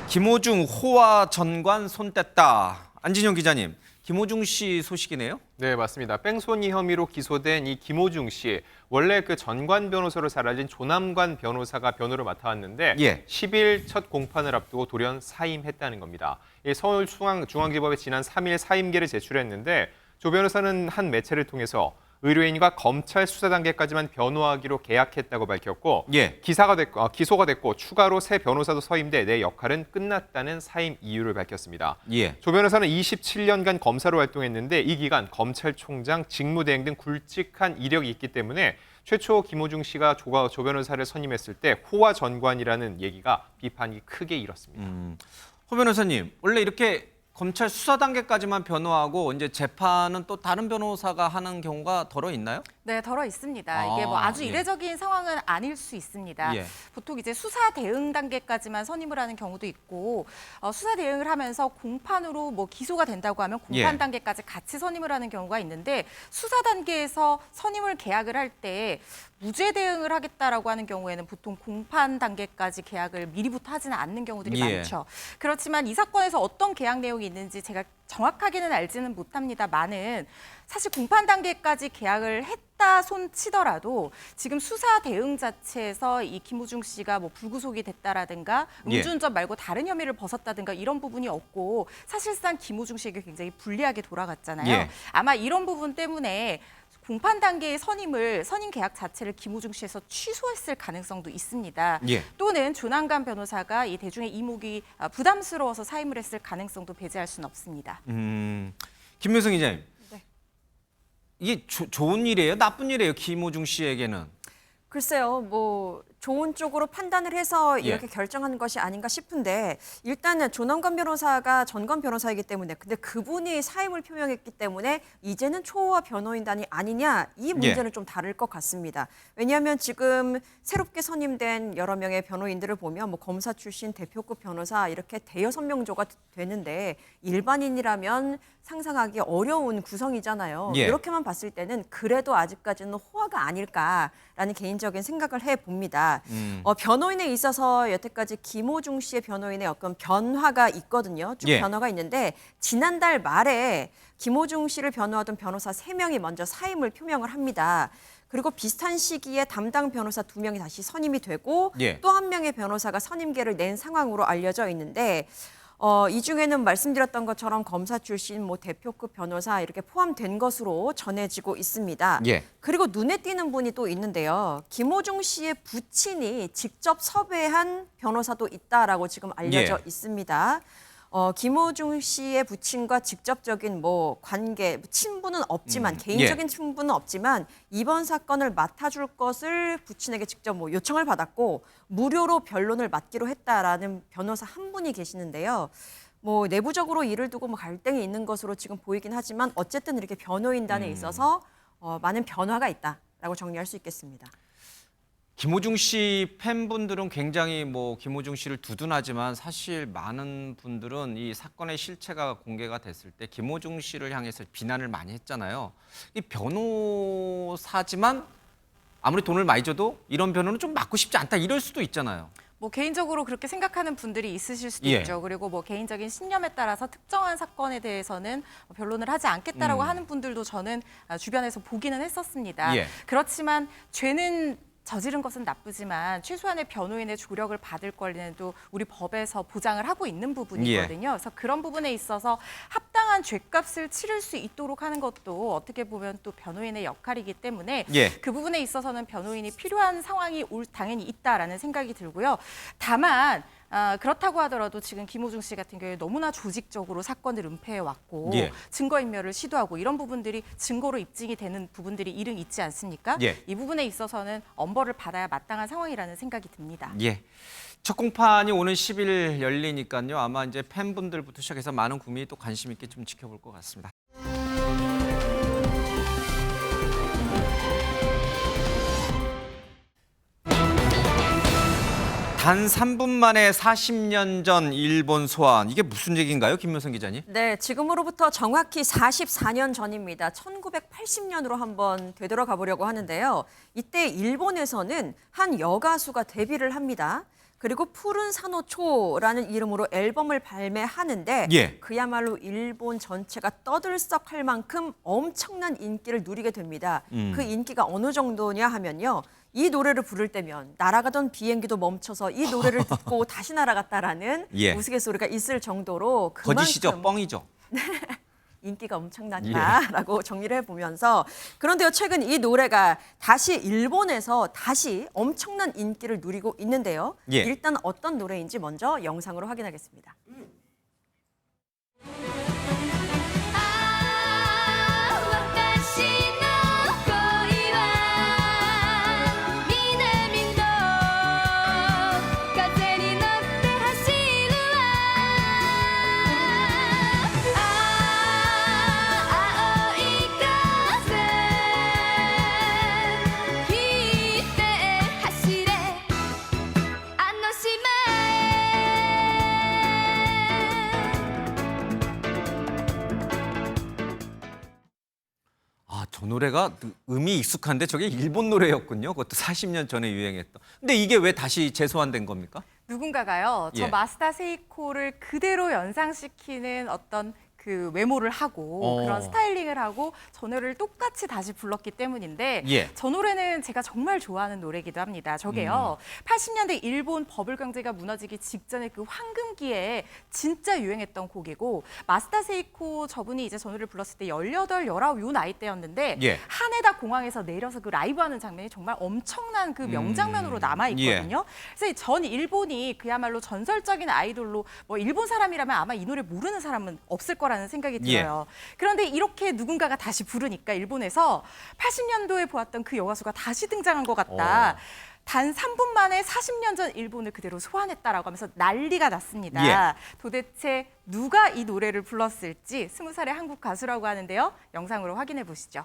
김호중 호화 전관 손 뗐다. 안진영 기자님, 김호중 씨 소식이네요?
네, 맞습니다. 뺑소니 혐의로 기소된 이 김호중 씨, 원래 그 전관 변호사로 사라진 조남관 변호사가 변호를 맡아왔는데 10일 첫 공판을 앞두고 돌연 사임했다는 겁니다. 서울중앙지법에 지난 3일 사임계를 제출했는데, 조 변호사는 한 매체를 통해서 의뢰인과 검찰 수사 단계까지만 변호하기로 계약했다고 밝혔고, 기소가 됐고 추가로 새 변호사도 서임돼 내 역할은 끝났다는 사임 이유를 밝혔습니다. 조 변호사는 27년간 검사로 활동했는데 이 기간 검찰총장, 직무대행 등 굵직한 이력이 있기 때문에 최초 김호중 씨가 조 변호사를 선임했을 때 호화 전관이라는 얘기가 비판이 크게 일었습니다.
호 변호사님, 원래 이렇게 검찰 수사 단계까지만 변호하고 이제 재판은 또 다른 변호사가 하는 경우가 덜어 있나요?
네, 덜어 있습니다. 이게 뭐 아주 이례적인 상황은 아닐 수 있습니다. 보통 이제 수사 대응 단계까지만 선임을 하는 경우도 있고, 수사 대응을 하면서 공판으로 뭐 기소가 된다고 하면 공판 단계까지 같이 선임을 하는 경우가 있는데, 수사 단계에서 선임을 계약을 할 때 무죄 대응을 하겠다라고 하는 경우에는 보통 공판 단계까지 계약을 미리부터 하지는 않는 경우들이 많죠. 그렇지만 이 사건에서 어떤 계약 내용이 있는지 제가 정확하게는 알지는 못합니다만은 사실 공판 단계까지 계약을 했다 손치더라도 지금 수사 대응 자체에서 이 김우중 씨가 뭐 불구속이 됐다라든가 음주운전 말고 다른 혐의를 벗었다든가 이런 부분이 없고 사실상 김우중 씨에게 굉장히 불리하게 돌아갔잖아요. 아마 이런 부분 때문에 공판 단계의 선임 계약 자체를 김우중 씨에서 취소했을 가능성도 있습니다. 또는 조남관 변호사가 이 대중의 이목이 부담스러워서 사임을 했을 가능성도 배제할 수는 없습니다.
김민성 기자님, 이게 좋은 일이에요? 나쁜 일이에요? 김우중 씨에게는?
글쎄요, 뭐 좋은 쪽으로 판단을 해서 이렇게 결정하는 것이 아닌가 싶은데 일단은 조남관 변호사가 전관 변호사이기 때문에 근데 그분이 사임을 표명했기 때문에 이제는 초호화 변호인단이 아니냐 이 문제는 좀 다를 것 같습니다. 왜냐하면 지금 새롭게 선임된 여러 명의 변호인들을 보면 뭐 검사 출신 대표급 변호사 이렇게 대여섯 명조가 되는데 일반인이라면 상상하기 어려운 구성이잖아요. 이렇게만 봤을 때는 그래도 아직까지는 호화가 아닐까라는 개인적인 생각을 해봅니다. 변호인에 있어서 여태까지 김우중 씨의 변호인의 어떤 변화가 있거든요. 쭉 변화가 있는데 지난달 말에 김우중 씨를 변호하던 변호사 3명이 먼저 사임을 표명을 합니다. 그리고 비슷한 시기에 담당 변호사 2명이 다시 선임이 되고 또 한 명의 변호사가 선임계를 낸 상황으로 알려져 있는데 이 중에는 말씀드렸던 것처럼 검사 출신 뭐 대표급 변호사 이렇게 포함된 것으로 전해지고 있습니다. 그리고 눈에 띄는 분이 또 있는데요. 김우중 씨의 부친이 직접 섭외한 변호사도 있다라고 지금 알려져 있습니다. 김우중 씨의 부친과 직접적인 뭐 관계, 친분은 없지만 개인적인 친분은 없지만 이번 사건을 맡아줄 것을 부친에게 직접 뭐 요청을 받았고 무료로 변론을 맡기로 했다라는 변호사 한 분이 계시는데요. 뭐 내부적으로 이를 두고 뭐 갈등이 있는 것으로 지금 보이긴 하지만 어쨌든 이렇게 변호인단에 있어서 많은 변화가 있다라고 정리할 수 있겠습니다.
김우중 씨 팬분들은 굉장히 뭐 김우중 씨를 두둔하지만 사실 많은 분들은 이 사건의 실체가 공개가 됐을 때 김우중 씨를 향해서 비난을 많이 했잖아요. 이 변호사지만 아무리 돈을 많이 줘도 이런 변호는 좀 맡고 싶지 않다 이럴 수도 있잖아요.
뭐 개인적으로 그렇게 생각하는 분들이 있으실 수도 있죠. 그리고 뭐 개인적인 신념에 따라서 특정한 사건에 대해서는 변론을 하지 않겠다라고 하는 분들도 저는 주변에서 보기는 했었습니다. 그렇지만 죄는 저지른 것은 나쁘지만 최소한의 변호인의 조력을 받을 권리도 우리 법에서 보장을 하고 있는 부분이거든요. 그래서 그런 부분에 있어서 합당한 죗값을 치를 수 있도록 하는 것도 어떻게 보면 또 변호인의 역할이기 때문에 그 부분에 있어서는 변호인이 필요한 상황이 당연히 있다라는 생각이 들고요. 다만 그렇다고 하더라도 지금 김우중 씨 같은 경우에 너무나 조직적으로 사건을 은폐해왔고 증거인멸을 시도하고 이런 부분들이 증거로 입증이 되는 부분들이 일은 있지 않습니까? 이 부분에 있어서는 엄벌을 받아야 마땅한 상황이라는 생각이 듭니다.
첫 공판이 오는 10일 열리니까요. 아마 이제 팬분들부터 시작해서 많은 국민이 또 관심 있게 좀 지켜볼 것 같습니다. 단 3분 만에 40년 전 일본 소환. 이게 무슨 얘기인가요, 김민성 기자님?
네, 지금으로부터 정확히 44년 전입니다. 1980년으로 한번 되돌아가 보려고 하는데요. 이때 일본에서는 한 여가수가 데뷔를 합니다. 그리고 푸른 산호초라는 이름으로 앨범을 발매하는데 그야말로 일본 전체가 떠들썩할 만큼 엄청난 인기를 누리게 됩니다. 그 인기가 어느 정도냐 하면요. 이 노래를 부를 때면 날아가던 비행기도 멈춰서 이 노래를 듣고 다시 날아갔다라는 우스갯소리가 있을 정도로 그만큼
거짓이죠, 뻥이죠.
인기가 엄청났다라고 정리를 해보면서 그런데요 최근 이 노래가 다시 일본에서 다시 엄청난 인기를 누리고 있는데요. 일단 어떤 노래인지 먼저 영상으로 확인하겠습니다.
저 노래가 음이 익숙한데 저게 일본 노래였군요. 그것도 40년 전에 유행했던. 근데 이게 왜 다시 재소환된 겁니까?
누군가가요. 저
예.
마스다 세이코를 그대로 연상시키는 어떤 그 외모를 하고 그런 스타일링을 하고 저 노래를 똑같이 다시 불렀기 때문인데
예.
저 노래는 제가 정말 좋아하는 노래이기도 합니다. 저게요. 80년대 일본 버블 경제가 무너지기 직전에 그 황금기에 진짜 유행했던 곡이고 마스다 세이코 저분이 이제 저 노래를 불렀을 때 18, 19 요 나이 때였는데
예.
하네다 공항에서 내려서 그 라이브하는 장면이 정말 엄청난 그 명장면으로 남아 있거든요. 그래서 전 일본이 그야말로 전설적인 아이돌로 뭐 일본 사람이라면 아마 이 노래 모르는 사람은 없을 거라는 생각이 들어요. 그런데 이렇게 누군가가 다시 부르니까 일본에서 80년도에 보았던 그 여가수가 다시 등장한 것 같다. 단 3분 만에 40년 전 일본을 그대로 소환했다라고 하면서 난리가 났습니다. 도대체 누가 이 노래를 불렀을지 20살의 한국 가수라고 하는데요. 영상으로 확인해 보시죠.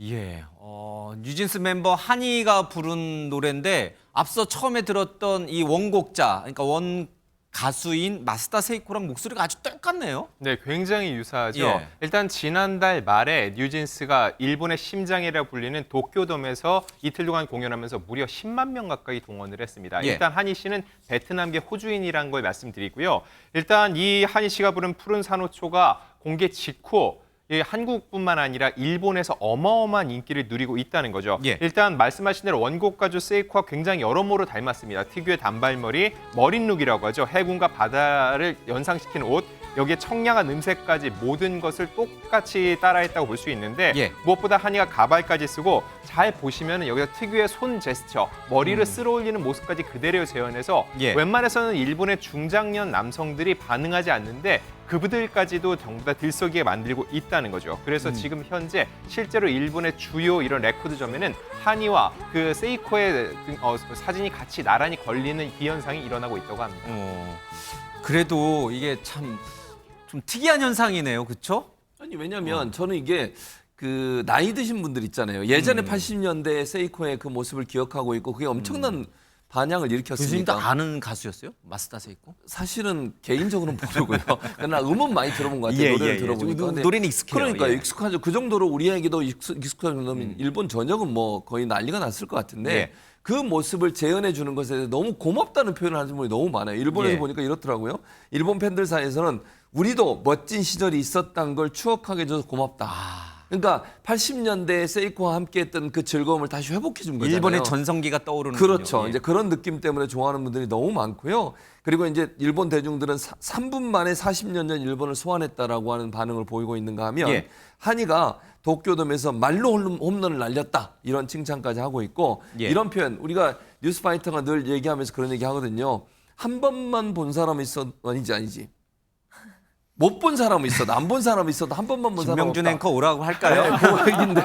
예, 뉴진스 멤버 한이가 부른 노래인데 앞서 처음에 들었던 이 원곡자, 그러니까 원 가수인 마스다 세이코랑 목소리가 아주 똑같네요.
네, 굉장히 유사하죠.
예.
일단 지난달 말에 뉴진스가 일본의 심장이라 불리는 도쿄돔에서 이틀 동안 공연하면서 무려 10만 명 가까이 동원을 했습니다.
예.
일단 한이 씨는 베트남계 호주인이라는 걸 말씀드리고요. 일단 이 한이 씨가 부른 푸른 산호초가 공개 직후 한국뿐만 아니라 일본에서 어마어마한 인기를 누리고 있다는 거죠.
예.
일단 말씀하신 대로 원곡 가수 세이코와 굉장히 여러모로 닮았습니다. 특유의 단발머리, 머릿룩이라고 하죠. 해군과 바다를 연상시키는 옷, 여기에 청량한 음색까지 모든 것을 똑같이 따라했다고 볼 수 있는데
예.
무엇보다 한이가 가발까지 쓰고 잘 보시면 여기서 특유의 손 제스처, 머리를 쓸어 올리는 모습까지 그대로 재현해서
예.
웬만해서는 일본의 중장년 남성들이 반응하지 않는데 그분들까지도 전부 다 들썩이게 만들고 있다는 거죠. 그래서 지금 현재 실제로 일본의 주요 이런 레코드점에는 한이와 그 세이코의 사진이 같이 나란히 걸리는 기현상이 일어나고 있다고 합니다.
그래도 이게 참 좀 특이한 현상이네요, 그렇죠?
아니 왜냐면 저는 이게 그 나이 드신 분들 있잖아요. 예전에 80년대 세이코의 그 모습을 기억하고 있고 그게 엄청난 반향을
교수님도
일으켰으니까.
아는 가수였어요? 마스다 세이코?
사실은 개인적으로는 모르고요. 그러나 음원 많이 들어본 것 같아요. 노래를 들어보니까. 근데
노래는 익숙해요.
그러니까
예.
익숙하죠. 그 정도로 우리에게도 익숙한 정도면 일본 전역은 뭐 거의 난리가 났을 것 같은데
예.
그 모습을 재현해 주는 것에 대해서 너무 고맙다는 표현을 하는 분이 너무 많아요. 일본에서
예.
보니까 이렇더라고요. 일본 팬들 사이에서는 우리도 멋진 시절이 있었다는 걸 추억하게 해줘서 고맙다. 그러니까 80년대 세이코와 함께했던 그 즐거움을 다시 회복해 준 거잖아요.
일본의 전성기가 떠오르는
그렇죠. 이제 그런 느낌 때문에 좋아하는 분들이 너무 많고요. 그리고 이제 일본 대중들은 3분 만에 40년 전 일본을 소환했다라고 하는 반응을 보이고 있는가 하면
예.
한이가 도쿄돔에서 말로 홈런을 날렸다 이런 칭찬까지 하고 있고
예.
이런 표현 우리가 뉴스파이터가 늘 얘기하면서 그런 얘기 하거든요. 한 번만 본 사람이 있어 아니지. 못 본 사람은 있어도 안 본 사람은 있어도 한 번만 본 사람은
김명준
없다.
앵커 오라고 할까요?
네, 그 얘기인데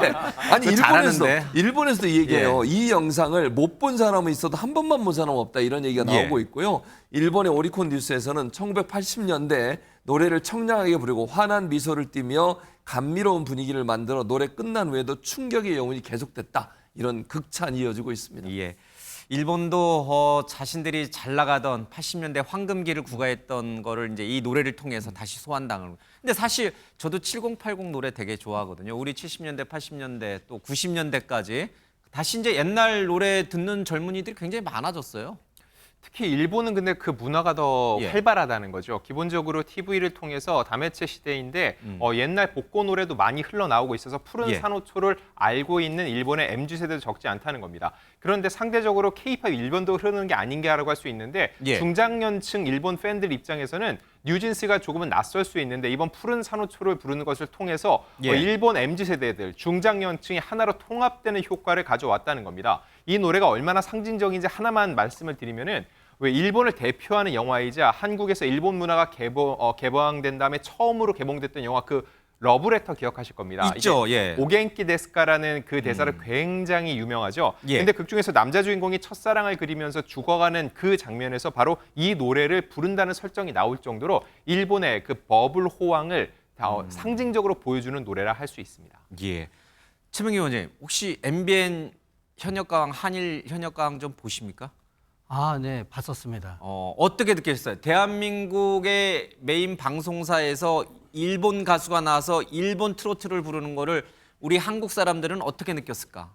아니
그거 잘하는데.
일본에서도 이 얘기해요.
예.
이 영상을 못 본 사람은 있어도 한 번만 본 사람은 없다 이런 얘기가 나오고 있고요. 일본의 오리콘 뉴스에서는 1980년대 노래를 청량하게 부르고 환한 미소를 띠며 감미로운 분위기를 만들어 노래 끝난 후에도 충격의 여운이 계속됐다. 이런 극찬이 이어지고 있습니다.
예. 일본도 자신들이 잘 나가던 80년대 황금기를 구가했던 거를 이제 이 노래를 통해서 다시 소환당을. 근데 사실 저도 7080 노래 되게 좋아하거든요. 우리 70년대, 80년대 또 90년대까지 다시 이제 옛날 노래 듣는 젊은이들이 굉장히 많아졌어요.
특히 일본은 근데 그 문화가 더
예.
활발하다는 거죠. 기본적으로 TV를 통해서 다매체 시대인데 옛날 복고 노래도 많이 흘러나오고 있어서 푸른
예.
산호초를 알고 있는 일본의 MZ세대도 적지 않다는 겁니다. 그런데 상대적으로 K-팝 일본도 흐르는 게 아닌가라고 할 수 있는데
예.
중장년층 일본 팬들 입장에서는 뉴진스가 조금은 낯설 수 있는데 이번 푸른 산호초를 부르는 것을 통해서
예.
일본 MZ세대들, 중장년층이 하나로 통합되는 효과를 가져왔다는 겁니다. 이 노래가 얼마나 상징적인지 하나만 말씀을 드리면은 왜 일본을 대표하는 영화이자 한국에서 일본 문화가 개봉된 다음에 처음으로 개봉됐던 영화 그 러브레터 기억하실 겁니다.
있죠. 예.
오겐키 데스카라는 그 대사를 굉장히 유명하죠.
예.
근데 극 중에서 남자 주인공이 첫사랑을 그리면서 죽어가는 그 장면에서 바로 이 노래를 부른다는 설정이 나올 정도로 일본의 그 버블 호황을 상징적으로 보여주는 노래라 할 수 있습니다.
예. 최명희 의원님, 혹시 MBN 현역가왕, 한일 현역가왕 좀 보십니까?
아, 네, 봤었습니다.
어떻게 느꼈어요? 대한민국의 메인 방송사에서 일본 가수가 나와서 일본 트로트를 부르는 거를 우리 한국 사람들은 어떻게 느꼈을까?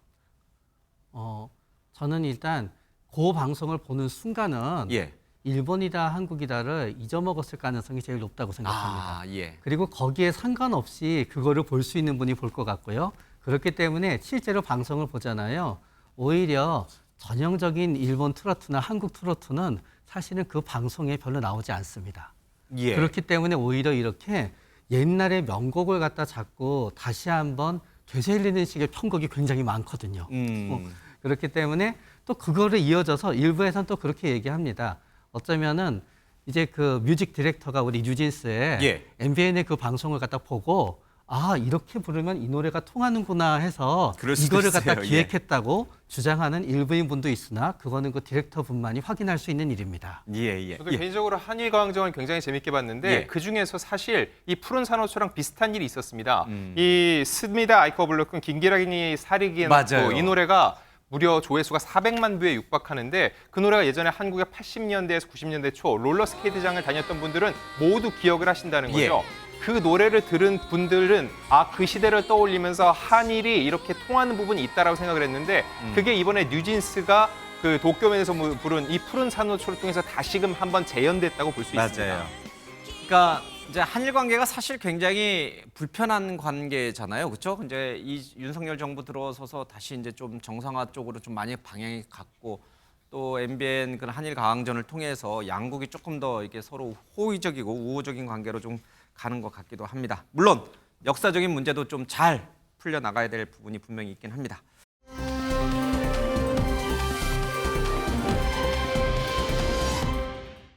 저는 일단 그 방송을 보는 순간은
예.
일본이다 한국이다를 잊어먹었을 가능성이 제일 높다고 생각합니다.
아, 예.
그리고 거기에 상관없이 그거를 볼 수 있는 분이 볼 것 같고요. 그렇기 때문에 실제로 방송을 보잖아요. 오히려 전형적인 일본 트로트나 한국 트로트는 사실은 그 방송에 별로 나오지 않습니다.
예.
그렇기 때문에 오히려 이렇게 옛날의 명곡을 갖다 잡고 다시 한번 되살리는 식의 편곡이 굉장히 많거든요. 그렇기 때문에 또 그거를 이어져서 일부에서는 또 그렇게 얘기합니다. 어쩌면은 이제 그 뮤직 디렉터가 우리 뉴진스의
예.
MBN의 그 방송을 갖다 보고 아 이렇게 부르면 이 노래가 통하는구나 해서
그럴 수도
이거를 갖다
있어요. 예.
기획했다고 주장하는 일부인 분도 있으나 그거는 그 디렉터 분만이 확인할 수 있는 일입니다.
예.
저도 개인적으로 한일 가왕전을 굉장히 재밌게 봤는데
예.
그 중에서 사실 이 푸른 산호초랑 비슷한 일이 있었습니다. 이 스미다 아이커블록은 김기락이 사리기에
맞아요.
넣고 이 노래가 무려 조회수가 400만 뷰에 육박하는데 그 노래가 예전에 한국의 80년대에서 90년대 초 롤러스케이트장을 다녔던 분들은 모두 기억을 하신다는 거죠. 그 노래를 들은 분들은 그 시대를 떠올리면서 한일이 이렇게 통하는 부분이 있다라고 생각을 했는데 그게 이번에 뉴진스가 그 도쿄맨에서 부른 이 푸른 산호초를 통해서 다시금 한번 재현됐다고 볼 수 있습니다.
맞아요. 그러니까 이제 한일 관계가 사실 굉장히 불편한 관계잖아요, 그렇죠? 이제 이 윤석열 정부 들어서서 다시 이제 좀 정상화 쪽으로 좀 많이 방향이 갔고 또 MBN 그 한일 가왕전을 통해서 양국이 조금 더 이게 서로 호의적이고 우호적인 관계로 좀 가는 것 같기도 합니다. 물론 역사적인 문제도 좀 잘 풀려 나가야 될 부분이 분명히 있긴 합니다.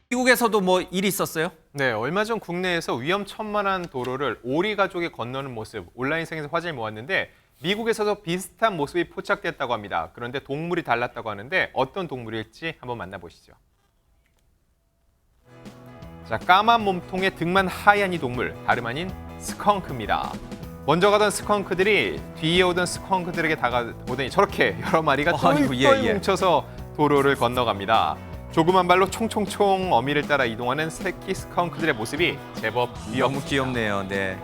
미국에서도 뭐 일이 있었어요?
네, 얼마 전 국내에서 위험천만한 도로를 오리 가족이 건너는 모습 온라인상에서 화제를 모았는데 미국에서도 비슷한 모습이 포착됐다고 합니다. 그런데 동물이 달랐다고 하는데 어떤 동물일지 한번 만나보시죠. 자, 까만 몸통에 등만 하얀 이 동물, 다름 아닌 스컹크입니다. 먼저 가던 스컹크들이 뒤에 오던 스컹크들에게 다가오더니 저렇게 여러 마리가 똘똘 뭉쳐서 도로를 건너갑니다. 조그만 발로 총총총 어미를 따라 이동하는 새끼 스컹크들의 모습이 제법
너무 귀엽네요. 네.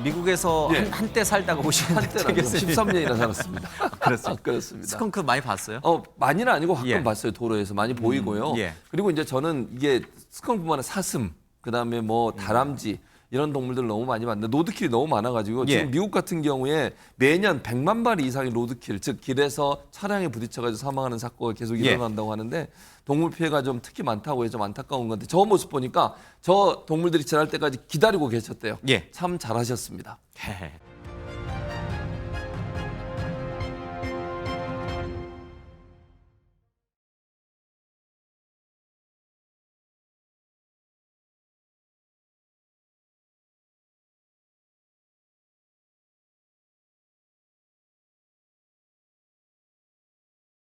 미국에서
예.
한때 살다가 오신
한때는 13년이나 살았습니다.
그렇습니다.
그렇습니다.
스컹크 많이 봤어요?
많이는 아니고 가끔
예.
봤어요. 도로에서 많이 보이고요.
예.
그리고 이제 저는 이게 스컹크뿐만 아니라 사슴, 그다음에 뭐 다람쥐 이런 동물들 너무 많이 봤는데 로드킬이 너무 많아가지고
예.
지금 미국 같은 경우에 매년 100만 마리 이상의 로드킬, 즉 길에서 차량에 부딪혀가지고 사망하는 사고가 계속
예.
일어난다고 하는데 동물 피해가 좀 특히 많다고 해서 좀 안타까운 건데 저 모습 보니까 저 동물들이 지날 때까지 기다리고 계셨대요.
예.
참 잘하셨습니다.